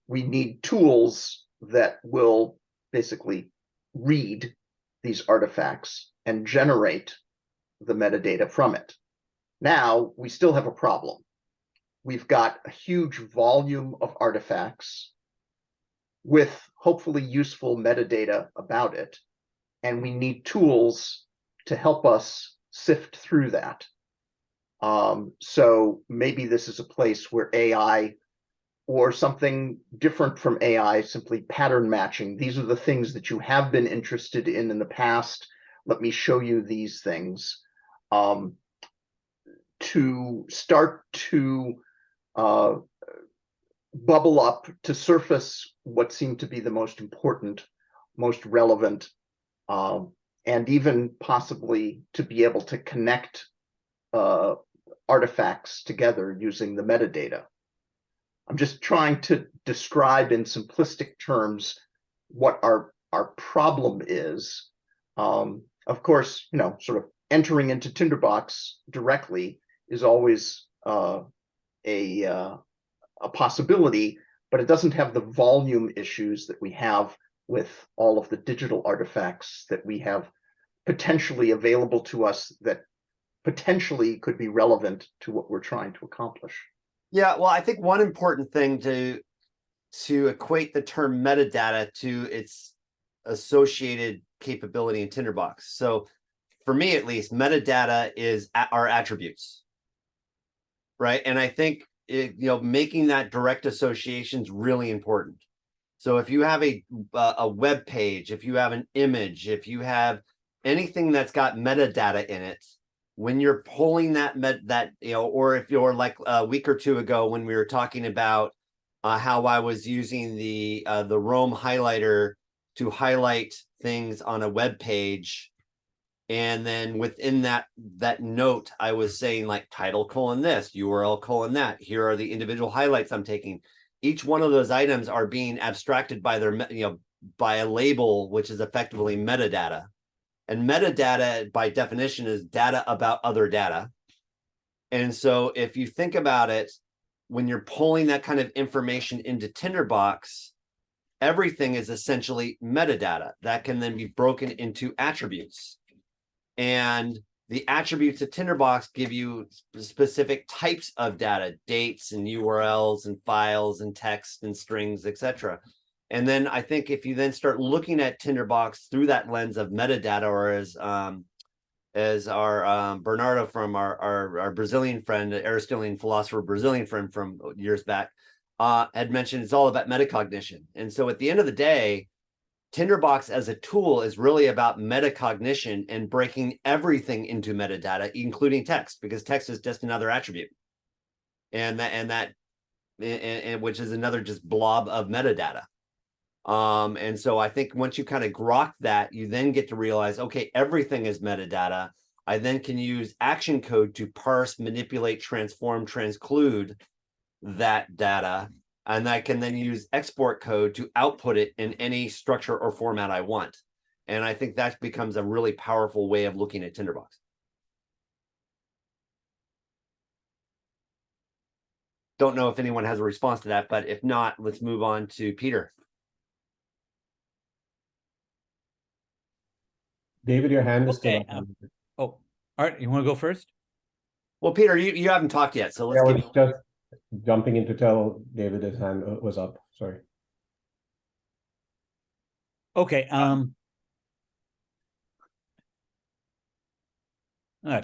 we need tools that will basically read these artifacts and generate the metadata from it. Now, we still have a problem. We've got a huge volume of artifacts with hopefully useful metadata about it, and we need tools to help us sift through that. So maybe this is a place where AI or something different from AI, simply pattern matching. These are the things that you have been interested in the past. Let me show you these things. To start to bubble up, to surface what seemed to be the most important, most relevant, and even possibly to be able to connect artifacts together using the metadata. I'm just trying to describe in simplistic terms what our problem is. Of course, sort of entering into Tinderbox directly is always a possibility, but it doesn't have the volume issues that we have with all of the digital artifacts that we have potentially available to us that potentially could be relevant to what we're trying to accomplish. Yeah, well, I think one important thing to equate the term metadata to its associated capability in Tinderbox. So for me, at least, metadata is our attributes, right? And I think making that direct association is really important. So if you have a web page, if you have an image, if you have anything that's got metadata in it, when you're pulling that or if you're like a week or two ago when we were talking about how I was using the Roam highlighter to highlight things on a web page, and then within that note I was saying like title : this, URL : that, here are the individual highlights I'm taking. Each one of those items are being abstracted by their by a label, which is effectively metadata. And metadata, by definition, is data about other data. And so if you think about it, when you're pulling that kind of information into Tinderbox, everything is essentially metadata that can then be broken into attributes. And the attributes of Tinderbox give you specific types of data, dates and URLs and files and text and strings, etc. And then I think if you then start looking at Tinderbox through that lens of metadata, or as our Bernardo from our Brazilian friend, Aristotelian philosopher, Brazilian friend from years back, had mentioned, it's all about metacognition. And so at the end of the day, Tinderbox as a tool is really about metacognition and breaking everything into metadata, including text, because text is just another attribute. And that and which is another just blob of metadata. And so I think once you kind of grok that, you then get to realize, okay, everything is metadata. I then can use action code to parse, manipulate, transform, transclude that data. And I can then use export code to output it in any structure or format I want. And I think that becomes a really powerful way of looking at Tinderbox. Don't know if anyone has a response to that, but if not, let's move on to Peter. David, your hand is still Okay. up. Oh, all right. You want to go first? Well, Peter, you haven't talked yet, so let's I give was just jumping in to tell David his hand was up. Sorry. Okay.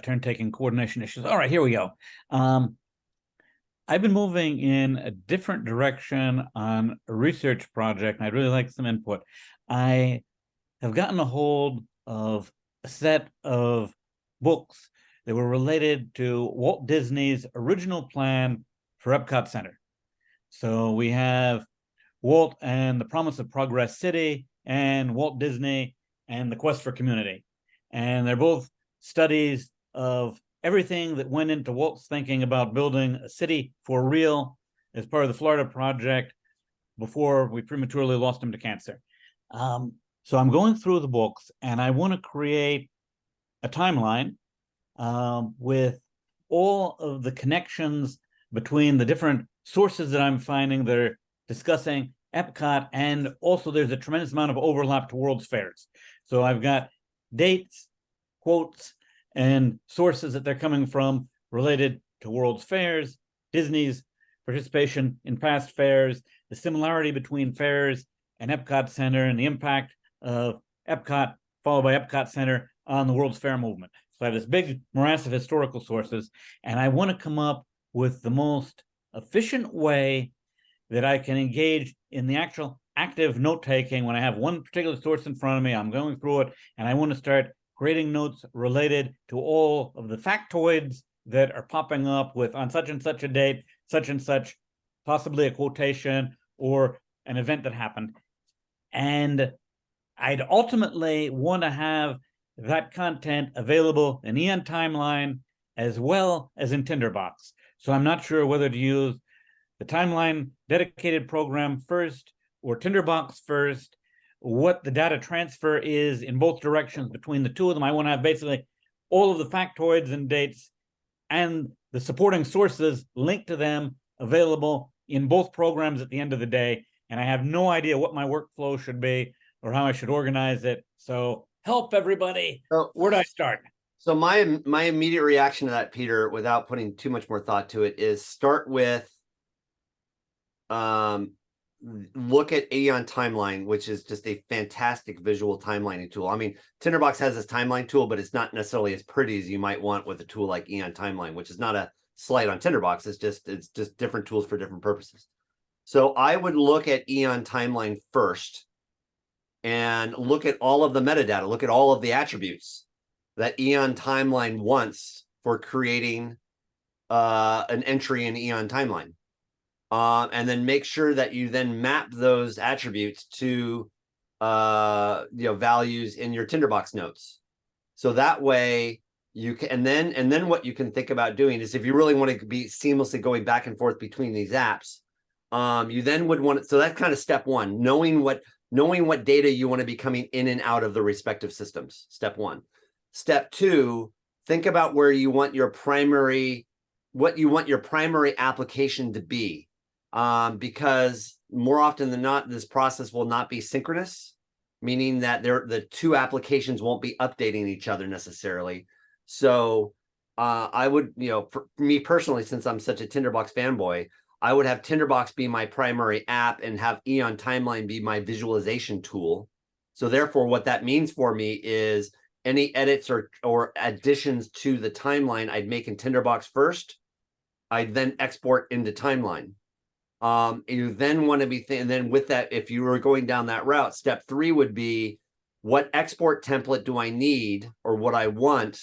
Turn-taking coordination issues. All right, here we go. I've been moving in a different direction on a research project, and I'd really like some input. I have gotten a hold of a set of books that were related to Walt Disney's original plan for Epcot Center. So we have Walt and the Promise of Progress City, and Walt Disney and the Quest for Community. And they're both studies of everything that went into Walt's thinking about building a city for real as part of the Florida project before we prematurely lost him to cancer. So I'm going through the books, and I want to create a timeline with all of the connections between the different sources that I'm finding that are discussing Epcot, and also there's a tremendous amount of overlap to World's Fairs. So I've got dates, quotes, and sources that they're coming from related to World's Fairs, Disney's participation in past fairs, the similarity between fairs and Epcot Center, and the impact of Epcot followed by Epcot Center on the World's Fair movement. So I have this big morass of historical sources, and I want to come up with the most efficient way that I can engage in the actual active note-taking. When I have one particular source in front of me, I'm going through it, and I want to start creating notes related to all of the factoids that are popping up with on such and such a date, such and such, possibly a quotation or an event that happened. And I'd ultimately want to have that content available in Eon Timeline as well as in Tinderbox. So I'm not sure whether to use the Timeline dedicated program first or Tinderbox first, what the data transfer is in both directions between the two of them. I want to have basically all of the factoids and dates and the supporting sources linked to them available in both programs at the end of the day. And I have no idea what my workflow should be or how I should organize it. So help everybody. So, where do I start? So my immediate reaction to that, Peter, without putting too much more thought to it, is start with look at Aeon Timeline, which is just a fantastic visual timelining tool. I mean, Tinderbox has this timeline tool, but it's not necessarily as pretty as you might want with a tool like Aeon Timeline, which is not a slight on Tinderbox. It's just different tools for different purposes. So I would look at Aeon Timeline first and look at all of the metadata, look at all of the attributes that Aeon Timeline wants for creating an entry in Aeon Timeline. And then make sure that you then map those attributes to values in your Tinderbox notes. So that way you can, and then what you can think about doing is, if you really want to be seamlessly going back and forth between these apps, you then would want to, so that's kind of step one, knowing what data you want to be coming in and out of the respective systems. Step one. Step two, think about where you want your primary, what you want your primary application to be. Because more often than not, this process will not be synchronous, meaning that the two applications won't be updating each other necessarily. So I would, for me personally, since I'm such a Tinderbox fanboy, I would have Tinderbox be my primary app and have Aeon Timeline be my visualization tool. So therefore, what that means for me is any edits or additions to the timeline I'd make in Tinderbox first, I'd then export into Timeline. You then want to be and then with that, if you were going down that route, step three would be, what export template do I need or what I want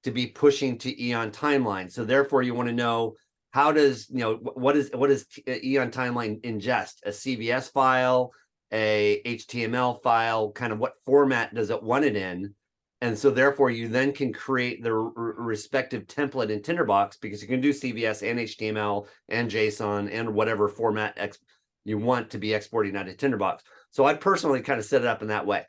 to be pushing to Aeon Timeline? So therefore, you want to know how does, what does Eon Timeline ingest? A CVS file, a HTML file, kind of what format does it want it in? And so therefore you then can create the respective template in Tinderbox, because you can do CVS and HTML and JSON and whatever format you want to be exporting out of Tinderbox. So I personally kind of set it up in that way.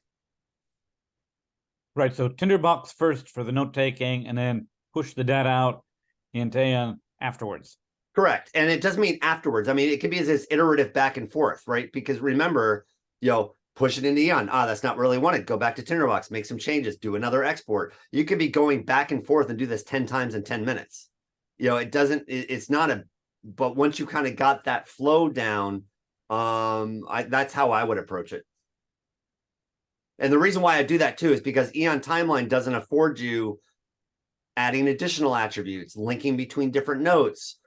Right. So Tinderbox first for the note taking, and then push the data out into Aeon afterwards. Correct. And it doesn't mean afterwards. I mean, it can be this iterative back and forth, right? Because remember, push it into Eon. That's not really wanted. Go back to Tinderbox, make some changes, do another export. You could be going back and forth and do this 10 times in 10 minutes. It's not but once you kind of got that flow down, that's how I would approach it. And the reason why I do that too is because Eon Timeline doesn't afford you adding additional attributes, linking between different notes,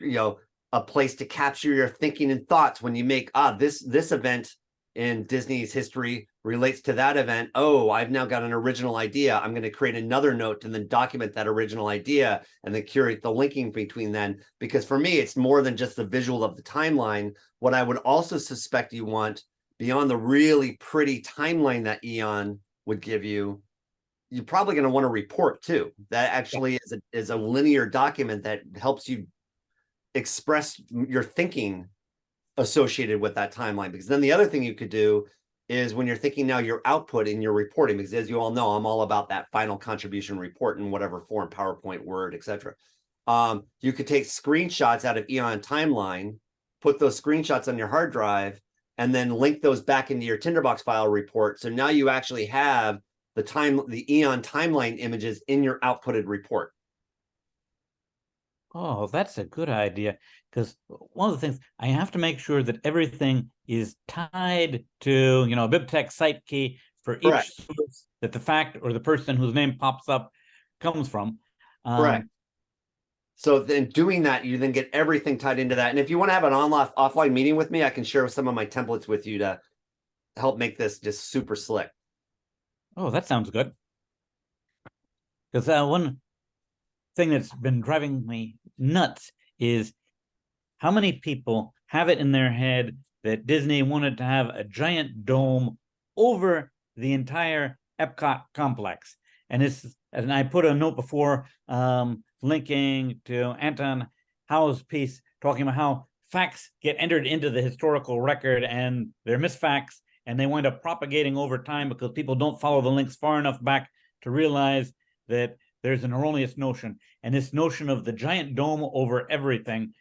a place to capture your thinking and thoughts when you make, this event in Disney's history relates to that event. Oh, I've now got an original idea. I'm going to create another note and then document that original idea and then curate the linking between them. Because for me, it's more than just the visual of the timeline. What I would also suspect you want, beyond the really pretty timeline that Eon would give you, you're probably going to want to report too. That actually is a linear document that helps you express your thinking associated with that timeline. Because then the other thing you could do is, when you're thinking now your output in your reporting, because as you all know, I'm all about that final contribution report in whatever form, PowerPoint, Word, etc. You could take screenshots out of Eon Timeline, put those screenshots on your hard drive, and then link those back into your Tinderbox file report. So now you actually have the Eon Timeline images in your outputted report. Oh, that's a good idea. Because one of the things, I have to make sure that everything is tied to, a BibTeX site key for each source that the fact or the person whose name pops up comes from. Correct. So then doing that, you then get everything tied into that. And if you want to have an offline meeting with me, I can share some of my templates with you to help make this just super slick. Oh, that sounds good. Because one thing that's been driving me nuts is how many people have it in their head that Disney wanted to have a giant dome over the entire Epcot complex. And I put a note before, linking to Anton Howe's piece, talking about how facts get entered into the historical record and they're misfacts, and they wind up propagating over time because people don't follow the links far enough back to realize that there's an erroneous notion. And this notion of the giant dome over everything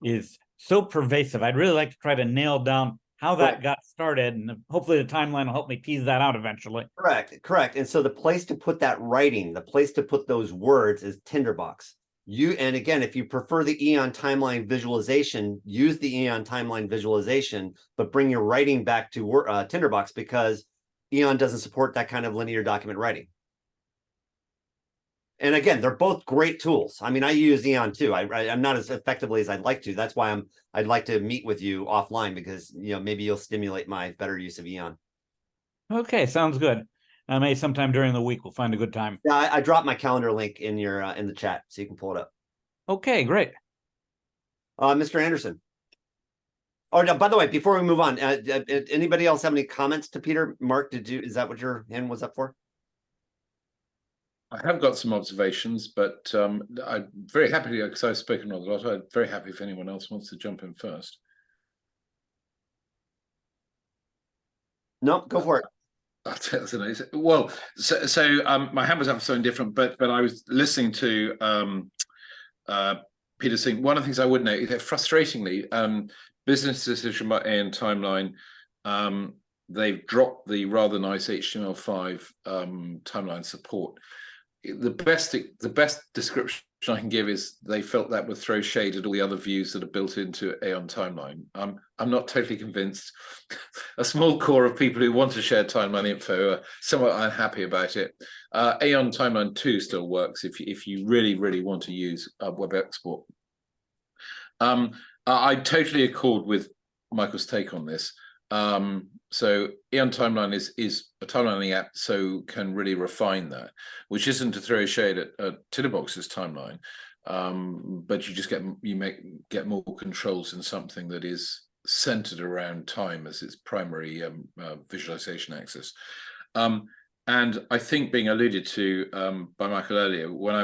is so pervasive. I'd really like to try to nail down how that got started, and hopefully the timeline will help me tease that out eventually. Correct. And so the place to put that writing, the place to put those words is Tinderbox. And again, if you prefer the Eon Timeline visualization, use the Eon Timeline visualization, but bring your writing back to Tinderbox, because Eon doesn't support that kind of linear document writing. And again, they're both great tools. I mean, I use Eon too. I'm not as effectively as I'd like to. That's why I'd like to meet with you offline, because maybe you'll stimulate my better use of Eon. Okay, sounds good. I may sometime during the week we'll find a good time. Yeah, I dropped my calendar link in your in the chat, so you can pull it up. Okay, great. Mr. Anderson. Oh, no, by the way, before we move on, anybody else have any comments to Peter? Mark, is that what your hand was up for? I have got some observations, but I'm very happy, because I've spoken a lot. I'm very happy if anyone else wants to jump in first. No, go for it. Well, so my hand was up for something different, but I was listening to Peter saying one of the things I would note, frustratingly, business decision by Aeon Timeline, they've dropped the rather nice HTML5 timeline support. The best description I can give is they felt that would throw shade at all the other views that are built into Aeon Timeline. I'm not totally convinced. A small core of people who want to share timeline info are somewhat unhappy about it. Aeon Timeline 2 still works if you really want to use web export. I totally accord with Michael's take on this. So Eon Timeline is a timelining app, so can really refine that, which isn't to throw shade at Tinderbox's timeline. but you just get more controls in something that is centered around time as its primary visualization axis. And I think being alluded to by Michael earlier, when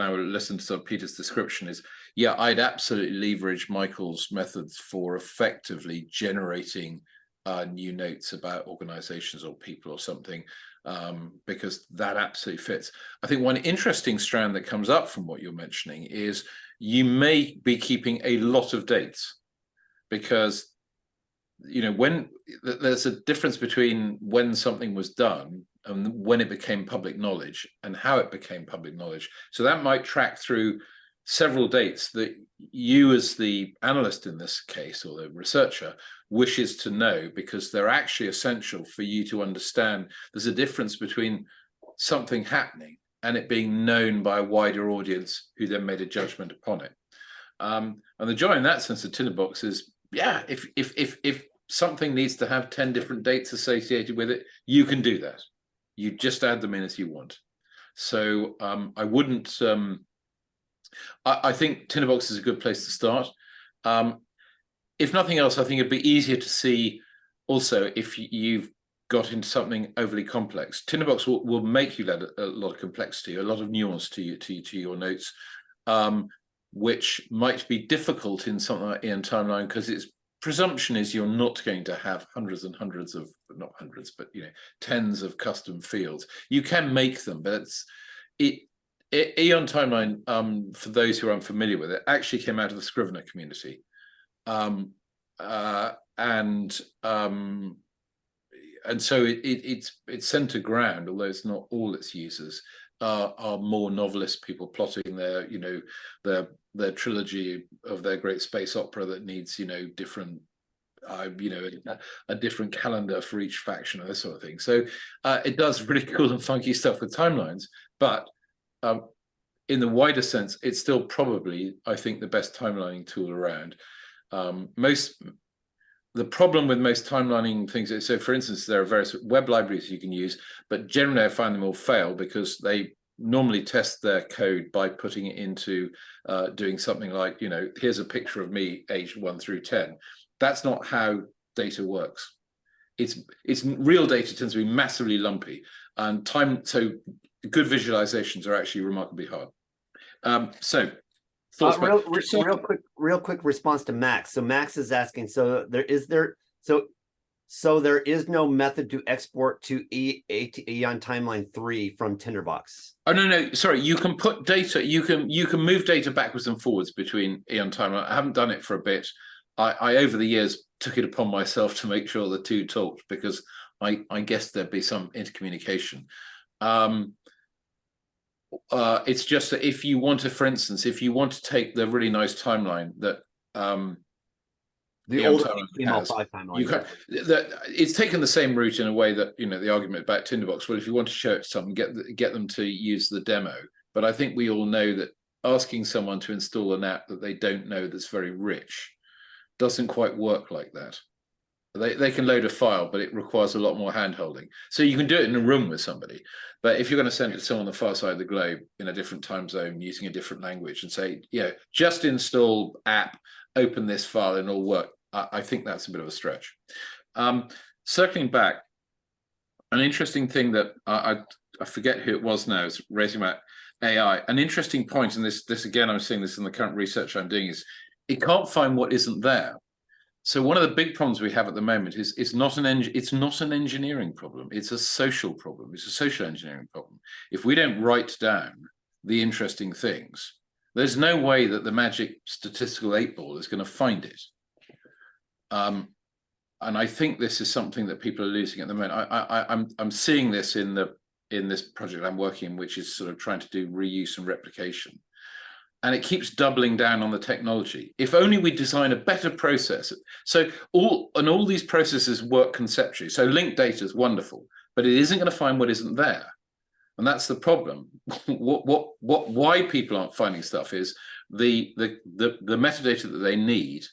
I listened to Peter's description, is yeah, I'd absolutely leverage Michael's methods for effectively generating new notes about organizations or people or something, because that absolutely fits. I think one interesting strand that comes up from what you're mentioning is you may be keeping a lot of dates, because when there's a difference between when something was done and when it became public knowledge and how it became public knowledge. So that might track through several dates that you as the analyst in this case, or the researcher, wishes to know, because they're actually essential for you to understand there's a difference between something happening and it being known by a wider audience who then made a judgment upon it. And the joy in that sense of Tinderbox is, yeah, if something needs to have 10 different dates associated with it, you can do that. You just add them in as you want. So I wouldn't. I think Tinderbox is a good place to start. If nothing else, I think it'd be easier to see also if you've got into something overly complex. Tinderbox will make you add a lot of complexity, a lot of nuance to your notes, which might be difficult in something like Ian Timeline, because its presumption is you're not going to have hundreds and hundreds of, not hundreds, but tens of custom fields. You can make them, but Eon Timeline, for those who are unfamiliar with it, actually came out of the Scrivener community, and so it's center ground, although it's not all its users are more novelist people plotting their their trilogy of their great space opera that needs different a different calendar for each faction or this sort of thing. So it does really cool and funky stuff with timelines, but in the wider sense, it's still probably, I think, the best timelining tool around. The problem with most timelining things is, so for instance, there are various web libraries you can use, but generally I find them all fail because they normally test their code by putting it into doing something like, here's a picture of me aged 1 through 10. That's not how data works. It's real data tends to be massively lumpy, and so good visualizations are actually remarkably hard. Real quick response to Max. So Max is asking, so there is no method to export to Eon Timeline 3 from Tinderbox. Oh no, sorry. You can put data. You can move data backwards and forwards between Eon Timeline. I haven't done it for a bit. I over the years took it upon myself to make sure the two talked, because I guess there'd be some intercommunication. It's just that if you want to, for instance, if you want to take the really nice timeline that the old HTML5 timeline, it's taken the same route in a way that the argument about Tinderbox. Well, if you want to show it to someone, get them to use the demo. But I think we all know that asking someone to install an app that they don't know that's very rich doesn't quite work like that. They can load a file, but it requires a lot more hand-holding. So you can do it in a room with somebody. But if you're going to send it to someone on the far side of the globe in a different time zone using a different language and say, just install app, open this file and it'll work, I think that's a bit of a stretch. Circling back, an interesting thing that I forget who it was now, is raising about AI. An interesting point, and this again, I'm seeing this in the current research I'm doing, is it can't find what isn't there. So one of the big problems we have at the moment is it's not an engineering problem. It's a social problem. It's a social engineering problem. If we don't write down the interesting things, there's no way that the magic statistical 8-ball is going to find it. And I think this is something that people are losing at the moment. I'm seeing this in this project I'm working in, which is sort of trying to do reuse and replication. And it keeps doubling down on the technology. If only we design a better process. So all these processes work conceptually. So linked data is wonderful, but it isn't going to find what isn't there. And that's the problem. Why people aren't finding stuff is the metadata that they need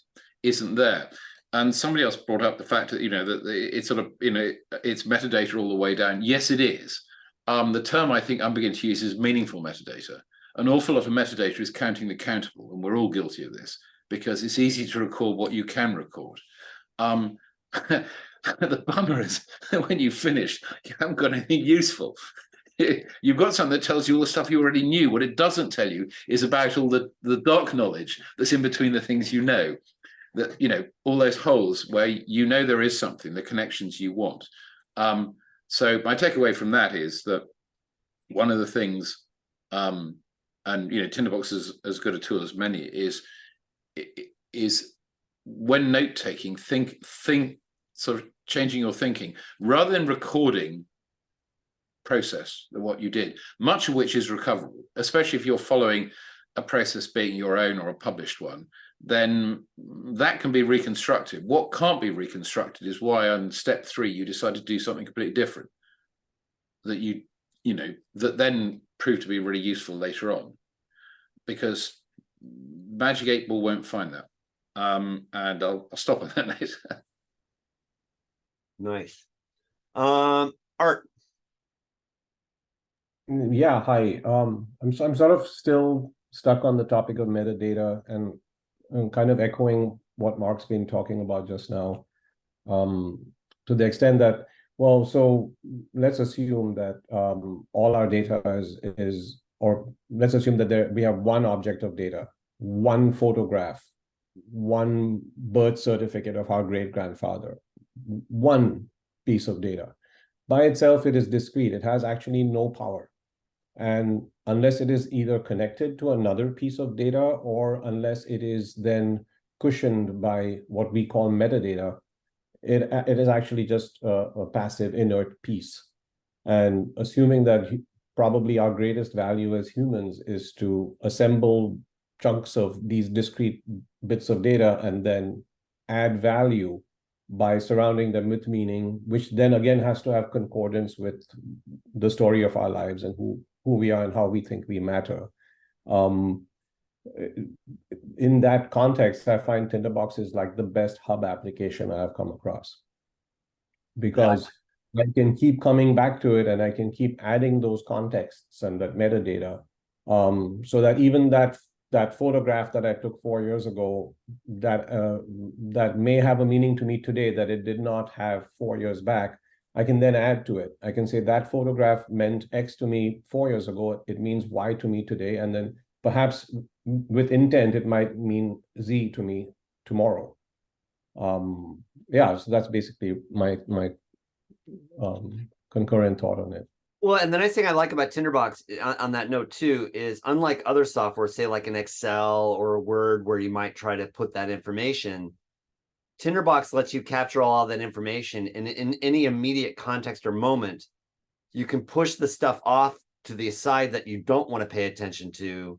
isn't there. And somebody else brought up the fact that that it's sort of it's metadata all the way down. Yes, it is. The term I think I'm beginning to use is meaningful metadata. an awful lot of metadata is counting the countable, and we're all guilty of this because it's easy to record what you can record. The bummer is when you finish, you haven't got anything useful. You've got something that tells you all the stuff you already knew. What it doesn't tell you is about all the dark knowledge that's in between the things you know. That, you know, all those holes where you know there is something, the connections you want. So my takeaway from that is that one of the things, and you know, Tinderbox is as good a tool as many, is when note taking, think sort of changing your thinking rather than recording process of what you did, much of which is recoverable, especially if you're following a process being your own or a published one, then that can be reconstructed. What can't be reconstructed is why on step 3 you decided to do something completely different that you know that then proved to be really useful later on, because Magic 8 Ball won't find that. And I'll stop on that later. Nice. Art. Yeah, hi. I'm sort of still stuck on the topic of metadata and kind of echoing what Mark's been talking about just now. To the extent that, well, so let's assume that all our data is, or let's assume that we have one object of data, one photograph, one birth certificate of our great-grandfather, one piece of data. By itself, it is discrete. It has actually no power. And unless it is either connected to another piece of data or unless it is then cushioned by what we call metadata, it is actually just a passive inert piece. And assuming that probably our greatest value as humans is to assemble chunks of these discrete bits of data and then add value by surrounding them with meaning, which then again has to have concordance with the story of our lives and who we are and how we think we matter. In that context, I find Tinderbox is like the best hub application I have come across, because I can keep coming back to it and I can keep adding those contexts and that metadata, so that even that photograph that I took 4 years ago that may have a meaning to me today that it did not have 4 years back, I can then add to it. I can say that photograph meant X to me 4 years ago. It means Y to me today. And then perhaps with intent, it might mean Z to me tomorrow. Yeah, so that's basically my concurrent thought on it. Well, and the nice thing I like about Tinderbox on that note too is, unlike other software, say like an Excel or a Word, where you might try to put that information, Tinderbox lets you capture all that information, and in any immediate context or moment, you can push the stuff off to the side that you don't want to pay attention to,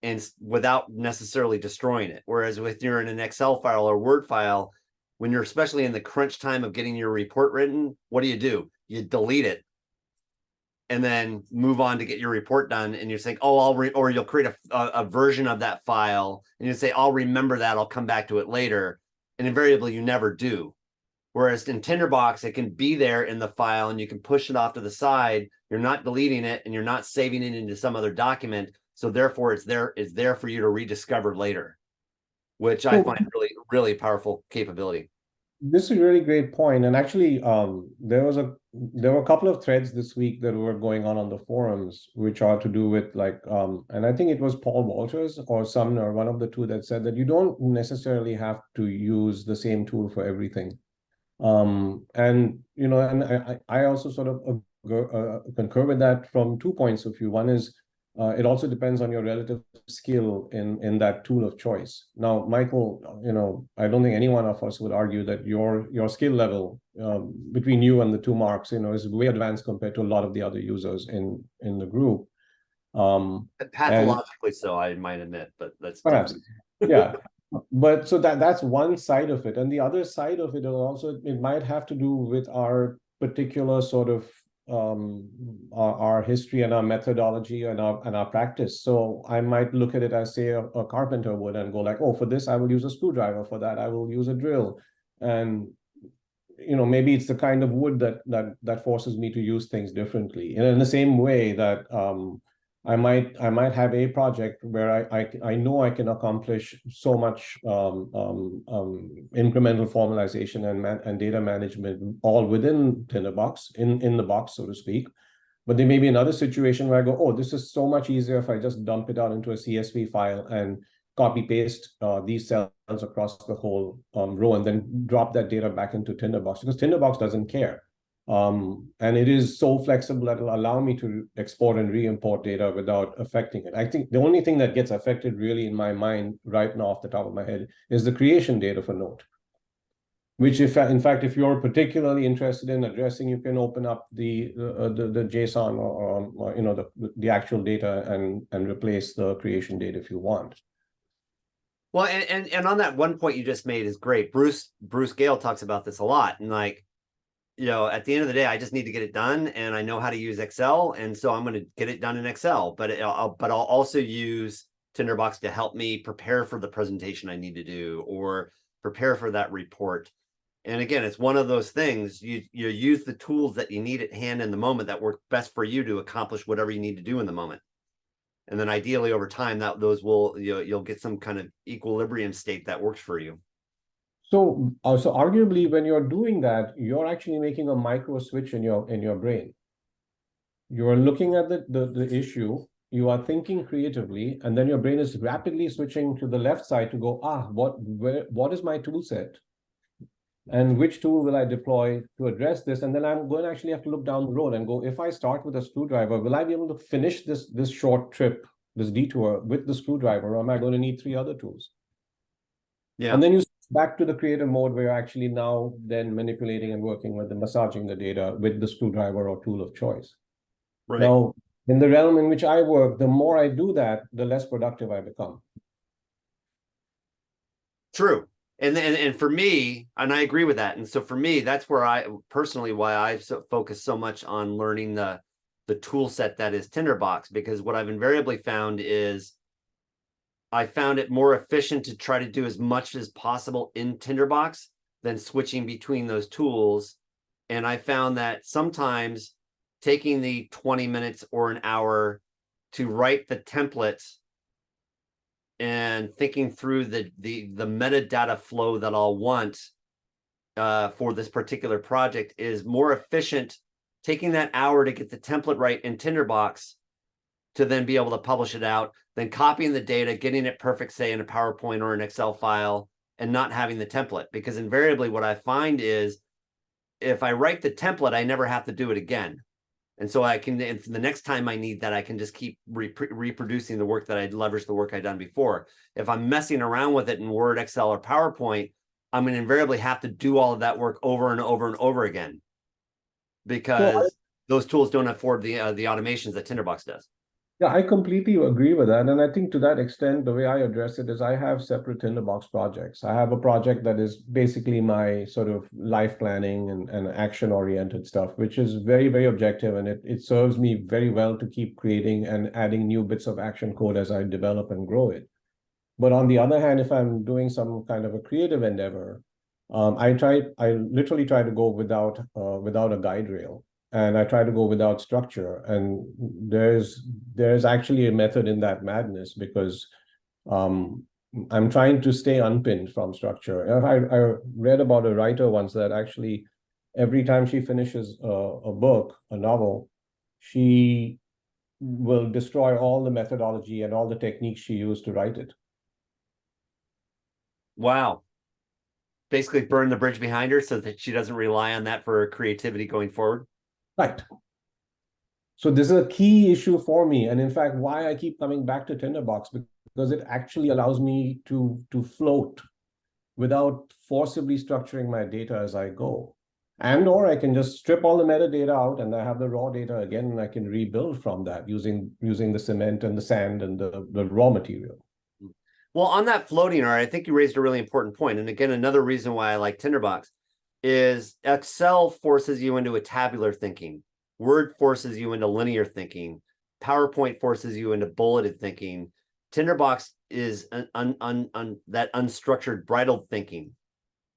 and without necessarily destroying it. Whereas if you're in an Excel file or Word file, when you're especially in the crunch time of getting your report written, what do? You delete it and then move on to get your report done. And you think, oh, or you'll create a version of that file and you say, I'll remember that, I'll come back to it later. And invariably you never do. Whereas in Tinderbox, it can be there in the file and you can push it off to the side. You're not deleting it and you're not saving it into some other document. So therefore it's there for you to rediscover later, which I find really, really powerful capability. This is a really great point. And actually, there were a couple of threads this week that were going on the forums, which are to do with like, and I think it was Paul Walters or Sumner, one of the two, that said that you don't necessarily have to use the same tool for everything. And, you know, and I also sort of concur with that from 2 points of view. One is, it also depends on your relative skill in that tool of choice. Now, Michael, you know, I don't think any one of us would argue that your skill level between you and the two Marks, you know, is way advanced compared to a lot of the other users in the group. Pathologically so, I might admit, but that's perhaps, yeah. But so that's one side of it, and the other side of it also, it might have to do with our particular sort of our history and our methodology and our practice. So I might look at it as, say, a carpenter would, and go like, oh, for this I will use a screwdriver, for that I will use a drill. And you know, maybe it's the kind of wood that forces me to use things differently. And in the same way that I might have a project where I know I can accomplish so much incremental formalization and data management all within Tinderbox, in the box, so to speak. But there may be another situation where I go, oh, this is so much easier if I just dump it out into a CSV file and copy paste these cells across the whole row and then drop that data back into Tinderbox, because Tinderbox doesn't care. And it is so flexible that it'll allow me to export and re-import data without affecting it. I think the only thing that gets affected really in my mind right now off the top of my head is the creation data for Note, which in fact, if you're particularly interested in addressing, you can open up the JSON or you know, the actual data and replace the creation data if you want. Well, and on that one point you just made is great. Bruce Gale talks about this a lot, and like, you know, at the end of the day, I just need to get it done, and I know how to use Excel, and so I'm going to get it done in Excel. But I'll also use Tinderbox to help me prepare for the presentation I need to do, or prepare for that report. And again, it's one of those things, you use the tools that you need at hand in the moment that work best for you to accomplish whatever you need to do in the moment. And then ideally over time, that those will, you'll get some kind of equilibrium state that works for you. So, so arguably, when you're doing that, you're actually making a micro switch in your brain. You're looking at the issue, you are thinking creatively, and then your brain is rapidly switching to the left side to go, what is my tool set? And which tool will I deploy to address this? And then I'm going to actually have to look down the road and go, if I start with a screwdriver, will I be able to finish this short trip, this detour with the screwdriver, or am I going to need 3 other tools? Yeah. And then you back to the creative mode where you're actually now then manipulating and working with the massaging the data with the screwdriver or tool of choice. Right. Now, in the realm in which I work, the more I do that, the less productive I become. True. And for me, and I agree with that. And so for me, that's where I personally, why I focus so much on learning the tool set that is Tinderbox, because what I've invariably found is I found it more efficient to try to do as much as possible in Tinderbox than switching between those tools. And I found that sometimes taking the 20 minutes or an hour to write the templates and thinking through the metadata flow that I'll want for this particular project is more efficient, taking that hour to get the template right in Tinderbox to then be able to publish it out, then copying the data, getting it perfect, say in a PowerPoint or an Excel file, and not having the template. Because invariably what I find is if I write the template, I never have to do it again. And so I can, and the next time I need that, I can just keep reproducing the work that I'd leveraged the work I'd done before. If I'm messing around with it in Word, Excel, or PowerPoint, I'm going to invariably have to do all of that work over and over and over again, because those tools don't afford the automations that Tinderbox does. Yeah, I completely agree with that. And I think to that extent, the way I address it is I have separate Tinderbox projects. I have a project that is basically my sort of life planning and action-oriented stuff, which is very, very objective. And it serves me very well to keep creating and adding new bits of action code as I develop and grow it. But on the other hand, if I'm doing some kind of a creative endeavor, I literally try to go without a guide rail. And I try to go without structure. And there's actually a method in that madness, because I'm trying to stay unpinned from structure. And I read about a writer once that actually every time she finishes a book, a novel, she will destroy all the methodology and all the techniques she used to write it. Wow. Basically burn the bridge behind her so that she doesn't rely on that for her creativity going forward. Right. So this is a key issue for me. And in fact, why I keep coming back to Tinderbox, because it actually allows me to float without forcibly structuring my data as I go. And or I can just strip all the metadata out and I have the raw data again, and I can rebuild from that using the cement and the sand and the raw material. Well, on that floating, I think you raised a really important point. And again, another reason why I like Tinderbox is Excel forces you into a tabular thinking. Word forces you into linear thinking. PowerPoint forces you into bulleted thinking. Tinderbox is that unstructured bridled thinking.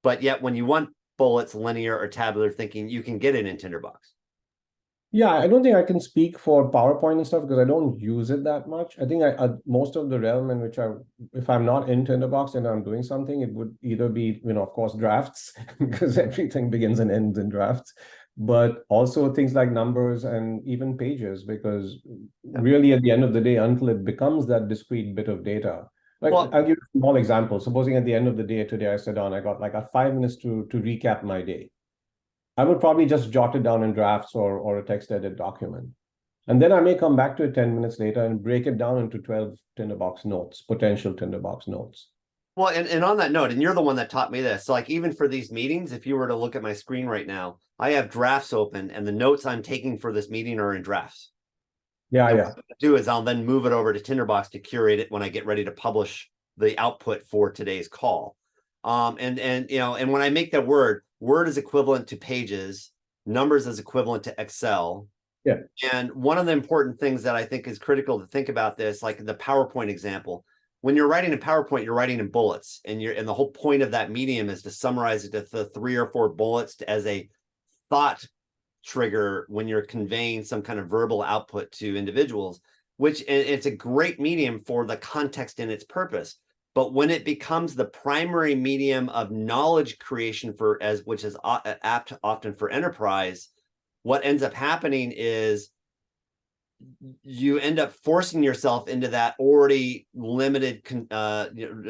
But yet when you want bullets, linear or tabular thinking, you can get it in Tinderbox. Yeah, I don't think I can speak for PowerPoint and stuff because I don't use it that much. I think most of the realm in which if I'm not in Tinderbox and I'm doing something, it would either be, of course, drafts because everything begins and ends in drafts, but also things like numbers and even pages, because really at the end of the day, until it becomes that discrete bit of data. Like, Well, I'll give you a small example. Supposing at the end of the day today, I sat down, I got like 5 minutes to recap my day. I would probably just jot it down in drafts or a text edit document. And then I may come back to it 10 minutes later and break it down into 12 Tinderbox notes, potential Tinderbox notes. Well, and on that note, and you're the one that taught me this. So like even for these meetings, if you were to look at my screen right now, I have drafts open and the notes I'm taking for this meeting are in drafts. Yeah, And yeah. what I'll do is I'll then move it over to Tinderbox to curate it when I get ready to publish the output for today's call. And when I make that word is equivalent to pages, numbers is equivalent to Excel. Yeah. And one of the important things that I think is critical to think about this, like the PowerPoint example, when you're writing in PowerPoint, you're writing in bullets, and the whole point of that medium is to summarize it to the 3 or 4 bullets as a thought trigger when you're conveying some kind of verbal output to individuals, which it's a great medium for the context and its purpose. But when it becomes the primary medium of knowledge creation which is apt often for enterprise, what ends up happening is you end up forcing yourself into that already limited,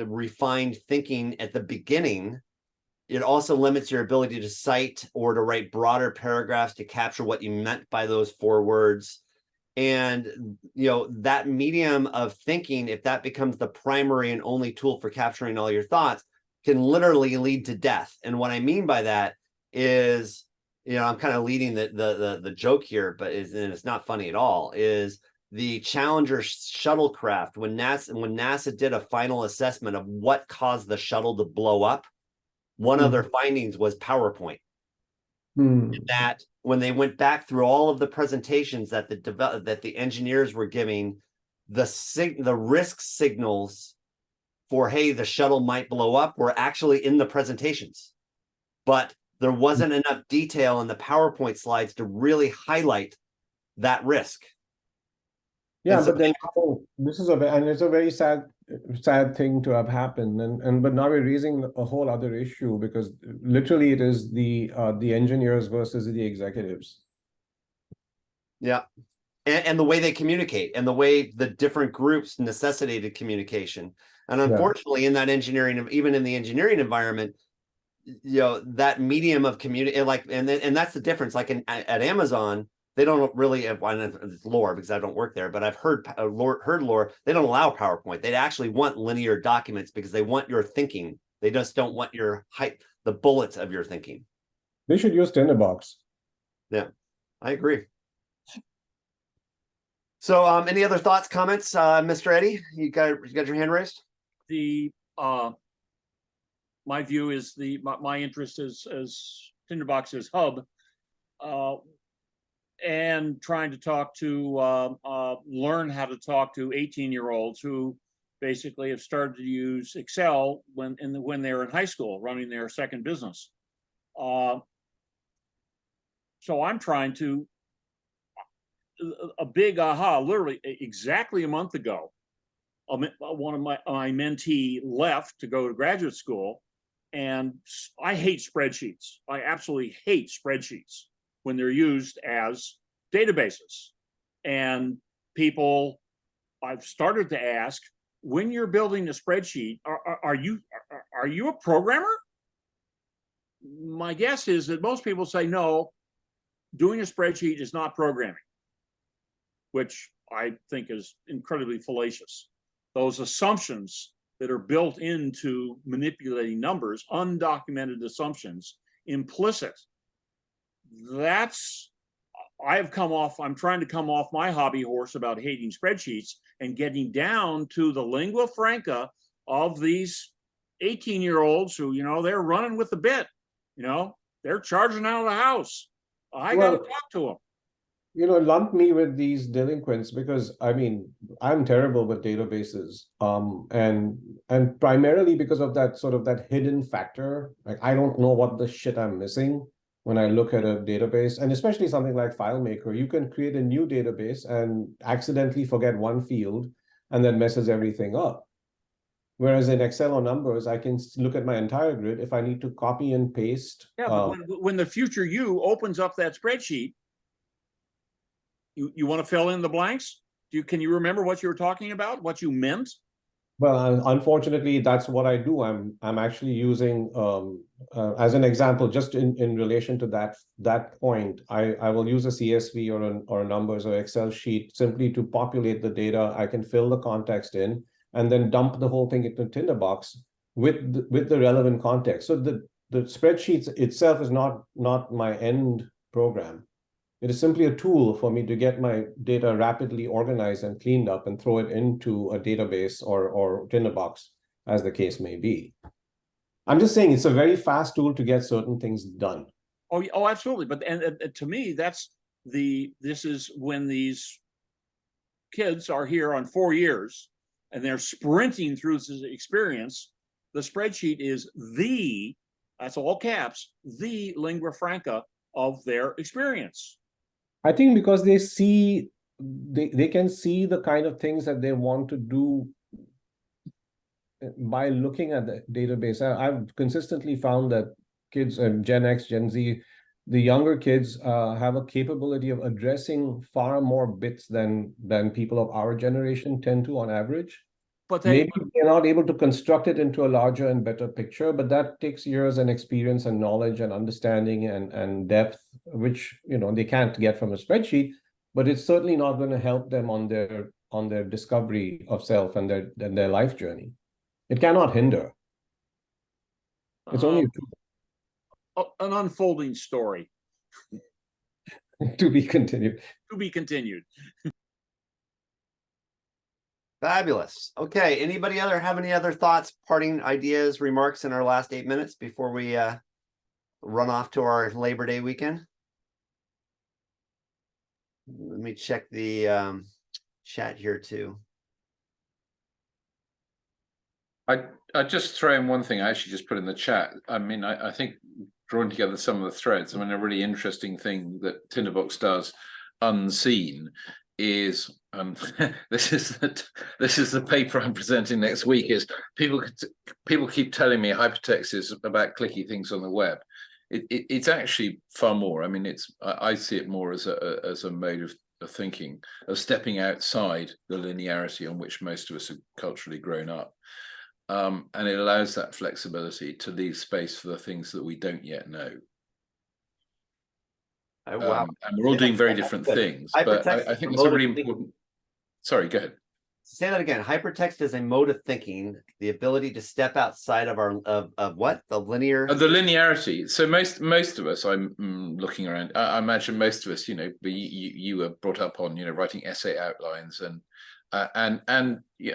refined thinking at the beginning. It also limits your ability to cite or to write broader paragraphs to capture what you meant by those 4 words. And, that medium of thinking, if that becomes the primary and only tool for capturing all your thoughts, can literally lead to death. And what I mean by that is, I'm kind of leading the joke here, but it's not funny at all, is the Challenger shuttlecraft, when NASA did a final assessment of what caused the shuttle to blow up, one of their findings was PowerPoint. That when they went back through all of the presentations that the engineers were giving, the risk signals for, hey, the shuttle might blow up, were actually in the presentations, but there wasn't enough detail in the PowerPoint slides to really highlight that risk. Yeah, so but then this is it's a very sad thing to have happened, but now we're raising a whole other issue because literally it is the engineers versus the executives. Yeah, and the way they communicate and the way the different groups necessitated communication, and unfortunately, in that engineering, even in the engineering environment, that medium of community, and that's the difference. Like at Amazon, they don't really have lore because I don't work there, but I've heard lore. They don't allow PowerPoint. They actually want linear documents because they want your thinking. They just don't want the bullets of your thinking. They should use Tinderbox. Yeah, I agree. So, any other thoughts, comments, Mr. Eddie? You got your hand raised. My view is my interest is Tinderbox's hub, and trying to talk to learn how to talk to 18-year-olds who basically have started to use Excel when they were in high school, running their second business. So I'm trying to a big aha. Literally, exactly a month ago, one of my mentee left to go to graduate school. And I hate spreadsheets. I absolutely hate spreadsheets when they're used as databases. And I've started to ask, when you're building a spreadsheet, are you a programmer? My guess is that most people say no, doing a spreadsheet is not programming, which I think is incredibly fallacious. Those assumptions that are built into manipulating numbers, undocumented assumptions, implicit. I'm trying to come off my hobby horse about hating spreadsheets and getting down to the lingua franca of these 18-year-olds who, they're running with the bit, they're charging out of the house. I got to talk to them. Lump me with these delinquents because I'm terrible with databases, and primarily because of that sort of that hidden factor. Like, I don't know what the shit I'm missing. when I look at a database, and especially something like FileMaker, you can create a new database and accidentally forget one field and then messes everything up. Whereas in Excel or numbers, I can look at my entire grid. If I need to copy and paste. Yeah, but when the future you opens up that spreadsheet, you want to fill in the blanks? Can you remember what you were talking about? What you meant? Well, unfortunately, that's what I do. I'm actually using as an example, just in relation to that point, I will use a CSV or a numbers or Excel sheet simply to populate the data. I can fill the context in and then dump the whole thing into Tinderbox with the relevant context. So the spreadsheet itself is not my end program. It is simply a tool for me to get my data rapidly organized and cleaned up and throw it into a database or Tinderbox, as the case may be. I'm just saying it's a very fast tool to get certain things done. Oh, absolutely. But and to me, this is when these kids are here on 4 years and they're sprinting through this experience. The spreadsheet is that's all caps, the lingua franca of their experience. I think because they see, they can see the kind of things that they want to do by looking at the database. I've consistently found that kids, Gen X, Gen Z, the younger kids have a capability of addressing far more bits than people of our generation tend to on average. But maybe they're not able to construct it into a larger and better picture, but that takes years and experience and knowledge and understanding and depth, which they can't get from a spreadsheet. But it's certainly not going to help them on their discovery of self and their life journey. It cannot hinder. It's only an unfolding story. To be continued. To be continued. Fabulous. Okay. Anybody have any other thoughts, parting ideas, remarks in our last 8 minutes before we run off to our Labor Day weekend? Let me check the chat here too. I just throw in one thing I actually just put in the chat. I mean, I think drawing together some of the threads, I mean, a really interesting thing that Tinderbox does unseen is this is the paper I'm presenting next week. Is people keep telling me hypertext is about clicky things on the web. It's actually far more. I mean, I see it more as a mode of thinking, of stepping outside the linearity on which most of us have culturally grown up, and it allows that flexibility to leave space for the things that we don't yet know. Oh, wow. And we're all doing very different things, but I think it's a really important. Sorry, go ahead. Say that again. Hypertext is a mode of thinking, the ability to step outside of our of what? The linear. The linearity. So most of us, I'm looking around. I imagine most of us, you were brought up on, writing essay outlines and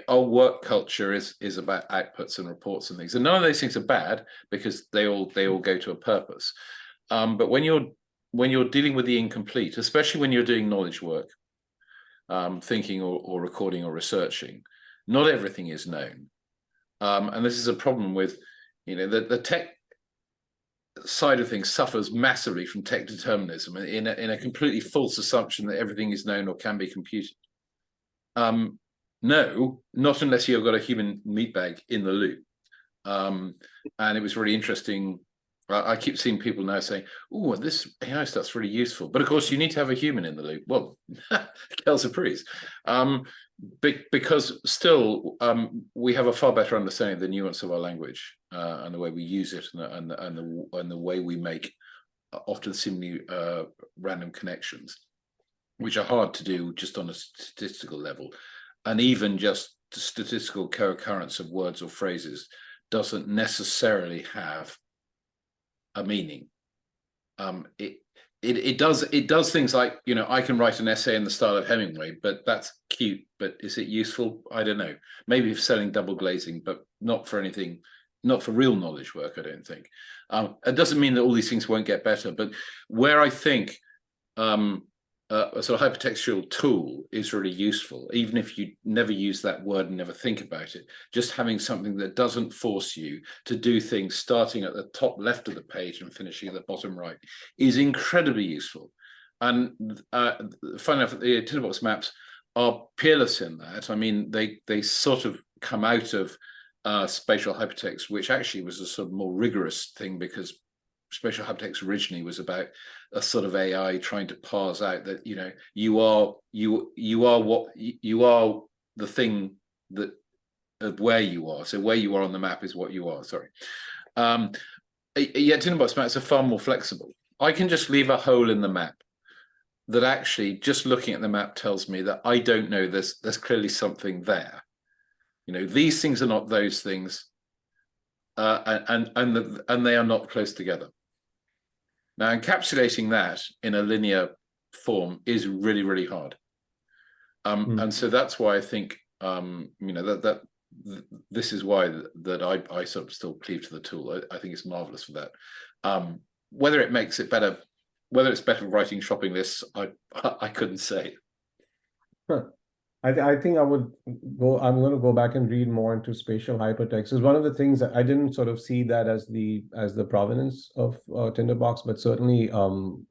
our work culture is about outputs and reports and things. And none of those things are bad because they all go to a purpose. But when you're dealing with the incomplete, especially when you're doing knowledge work, thinking or recording or researching, not everything is known. And this is a problem with, the tech side of things suffers massively from tech determinism in a completely false assumption that everything is known or can be computed. No, not unless you've got a human meatbag in the loop. And it was really interesting. I keep seeing people now saying, "Oh, this AI stuff's really useful," but of course you need to have a human in the loop. Well, Kel's agrees, because still we have a far better understanding of the nuance of our language and the way we use it, and the way we make often seemingly random connections, which are hard to do just on a statistical level, and even just statistical co-occurrence of words or phrases doesn't necessarily have a meaning. It does things like, I can write an essay in the style of Hemingway, but that's cute, but is it useful? I don't know. Maybe for selling double glazing, but not for anything, not for real knowledge work, I don't think. It doesn't mean that all these things won't get better, but where I think a sort of hypertextual tool is really useful, even if you never use that word and never think about it. Just having something that doesn't force you to do things starting at the top left of the page and finishing at the bottom right is incredibly useful. And funny enough, the Tinderbox maps are peerless in that. I mean, they sort of come out of spatial hypertext, which actually was a sort of more rigorous thing, because spatial hypertext originally was about a sort of AI trying to parse out that, you know, you are the thing that of where you are. So where you are on the map is what you are. Sorry. Yet Tinderbox maps are far more flexible. I can just leave a hole in the map that actually just looking at the map tells me that I don't know, there's clearly something there. You know, these things are not those things, and they are not close together. Now, encapsulating that in a linear form is really, really hard. And so that's why I think, you know, this is why that I sort of still cleave to the tool. I think it's marvelous for that. Whether it makes it better, whether it's better for writing shopping lists, I couldn't say. Huh. I think I'm going to go back and read more into spatial hypertext. It's one of the things that I didn't sort of see that as the provenance of Tinderbox, but certainly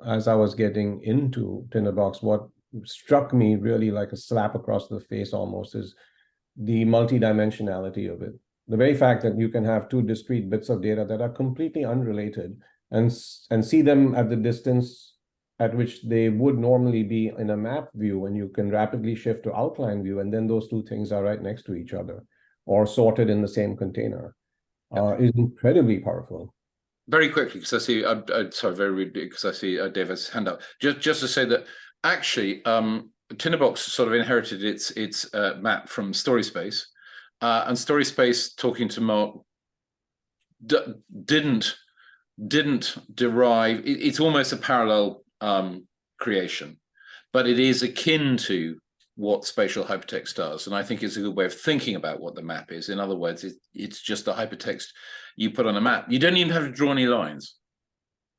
as I was getting into Tinderbox, what struck me really like a slap across the face almost is the multidimensionality of it. The very fact that you can have two discrete bits of data that are completely unrelated and see them at the distance at which they would normally be in a map view, and you can rapidly shift to outline view, and then those two things are right next to each other or sorted in the same container, is incredibly powerful. Very quickly, because I see, sorry, very rudely, because I see David's hand up. Just to say that actually, Tinderbox sort of inherited its map from Storyspace, and Storyspace, talking to Mark, didn't derive. It's almost a parallel creation, but it is akin to what spatial hypertext does, and I think it's a good way of thinking about what the map is. In other words, it's just a hypertext you put on a map. You don't even have to draw any lines.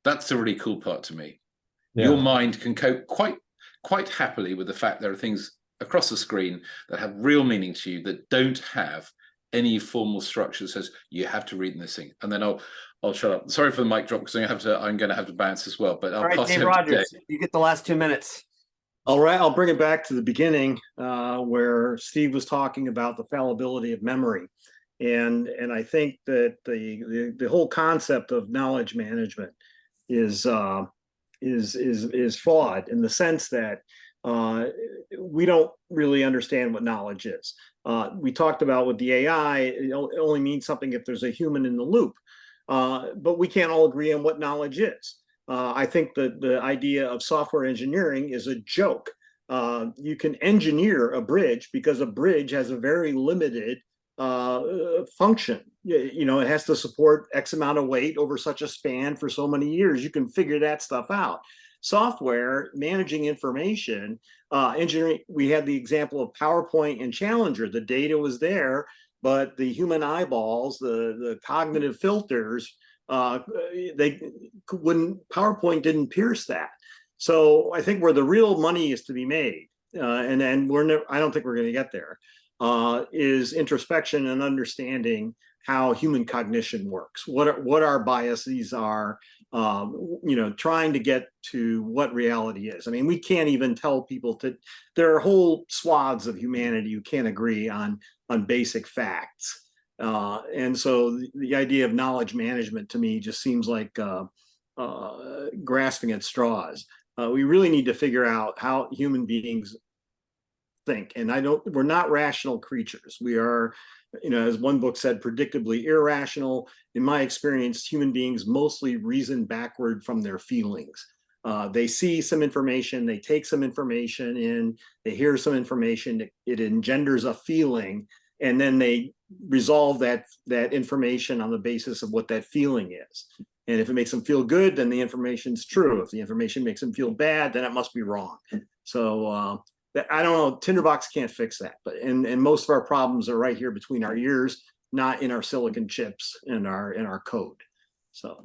That's the really cool part to me. Yeah. Your mind can cope quite happily with the fact there are things across the screen that have real meaning to you that don't have any formal structure that says you have to read in this thing. And then I'll shut up. Sorry for the mic drop, because I'm going to have to bounce as well. But I'll pass Dave it Rogers, you get the last 2 minutes. All right, I'll bring it back to the beginning where Steve was talking about the fallibility of memory, and I think that the whole concept of knowledge management is flawed in the sense that we don't really understand what knowledge is. We talked about with the AI, it only means something if there's a human in the loop, but we can't all agree on what knowledge is. I think that the idea of software engineering is a joke. You can engineer a bridge because a bridge has a very limited function. You know, it has to support X amount of weight over such a span for so many years. You can figure that stuff out. Software, managing information, engineering, we had the example of PowerPoint and Challenger. The data was there, but the human eyeballs, the cognitive filters, PowerPoint didn't pierce that. So I think where the real money is to be made, and I don't think we're going to get there, is introspection and understanding how human cognition works, what our biases are, you know, trying to get to what reality is. I mean, we can't even tell people there are whole swaths of humanity who can't agree on basic facts. And so the idea of knowledge management to me just seems like grasping at straws. We really need to figure out how human beings think. And we're not rational creatures. We are, you know, as one book said, predictably irrational. In my experience, human beings mostly reason backward from their feelings. They see some information, they take some information in, they hear some information, it engenders a feeling, and then they resolve that information on the basis of what that feeling is. And if it makes them feel good, then the information's true. If the information makes them feel bad, then it must be wrong. So I don't know, Tinderbox can't fix that. But and most of our problems are right here between our ears, not in our silicon chips and our code. So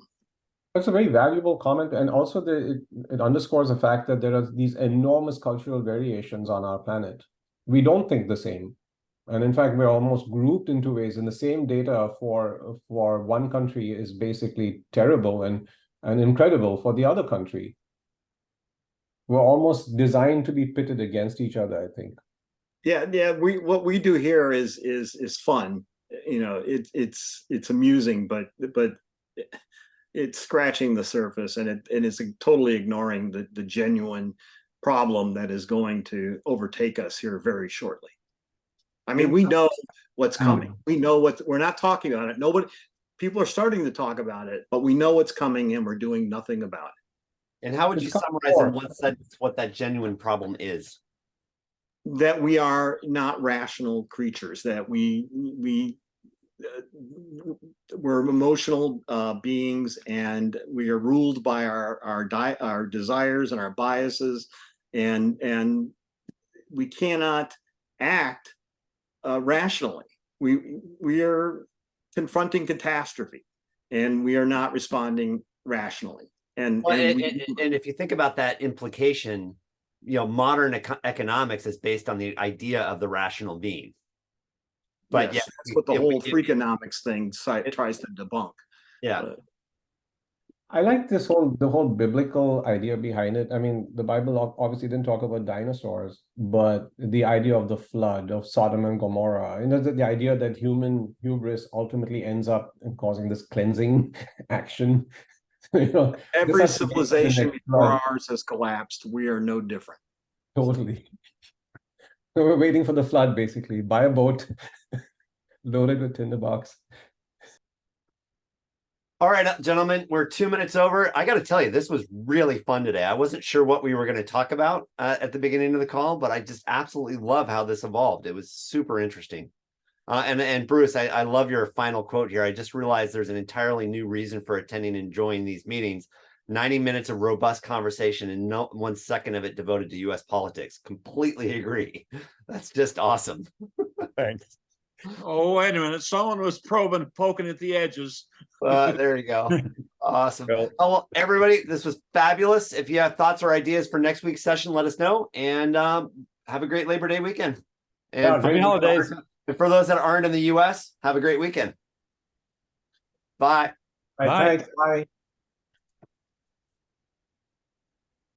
That's a very valuable comment, and also it underscores the fact that there are these enormous cultural variations on our planet. We don't think the same, and in fact, we're almost grouped into ways. And the same data for one country is basically terrible and incredible for the other country. We're almost designed to be pitted against each other, I think. Yeah, yeah. What we do here is fun. You know, it's amusing, but it's scratching the surface, and it's totally ignoring the genuine problem that is going to overtake us here very shortly. I mean, we know what's coming. We know we're not talking about it. People are starting to talk about it, but we know what's coming, and we're doing nothing about it. And how would you summarize in one sentence what that genuine problem is? That we are not rational creatures, that we're emotional beings, and we are ruled by our desires and our biases, and we cannot act rationally. We are confronting catastrophe, and we are not responding rationally. And if you think about that implication, modern economics is based on the idea of the rational being. But yes, that's what the whole Freakonomics thing tries to debunk. Yeah. I like the whole biblical idea behind it. I mean, the Bible obviously didn't talk about dinosaurs, but the idea of the flood of Sodom and Gomorrah, the idea that human hubris ultimately ends up in causing this cleansing action. Every civilization before ours has collapsed. We are no different. Totally. So we're waiting for the flood, basically. Buy a boat, loaded with Tinderbox. All right, gentlemen, we're 2 minutes over. I got to tell you, this was really fun today. I wasn't sure what we were going to talk about at the beginning of the call, but I just absolutely love how this evolved. It was super interesting. And Bruce, I love your final quote here. I just realized there's an entirely new reason for attending and enjoying these meetings. 90 minutes of robust conversation and no 1 second of it devoted to U.S. politics. Completely agree. That's just awesome. Thanks. Oh, wait a minute. Someone was poking at the edges. There you go. Awesome. Well, everybody, this was fabulous. If you have thoughts or ideas for next week's session, let us know. And have a great Labor Day weekend. And happy holidays. And for those that aren't in the U.S., have a great weekend. Bye. Bye. Bye.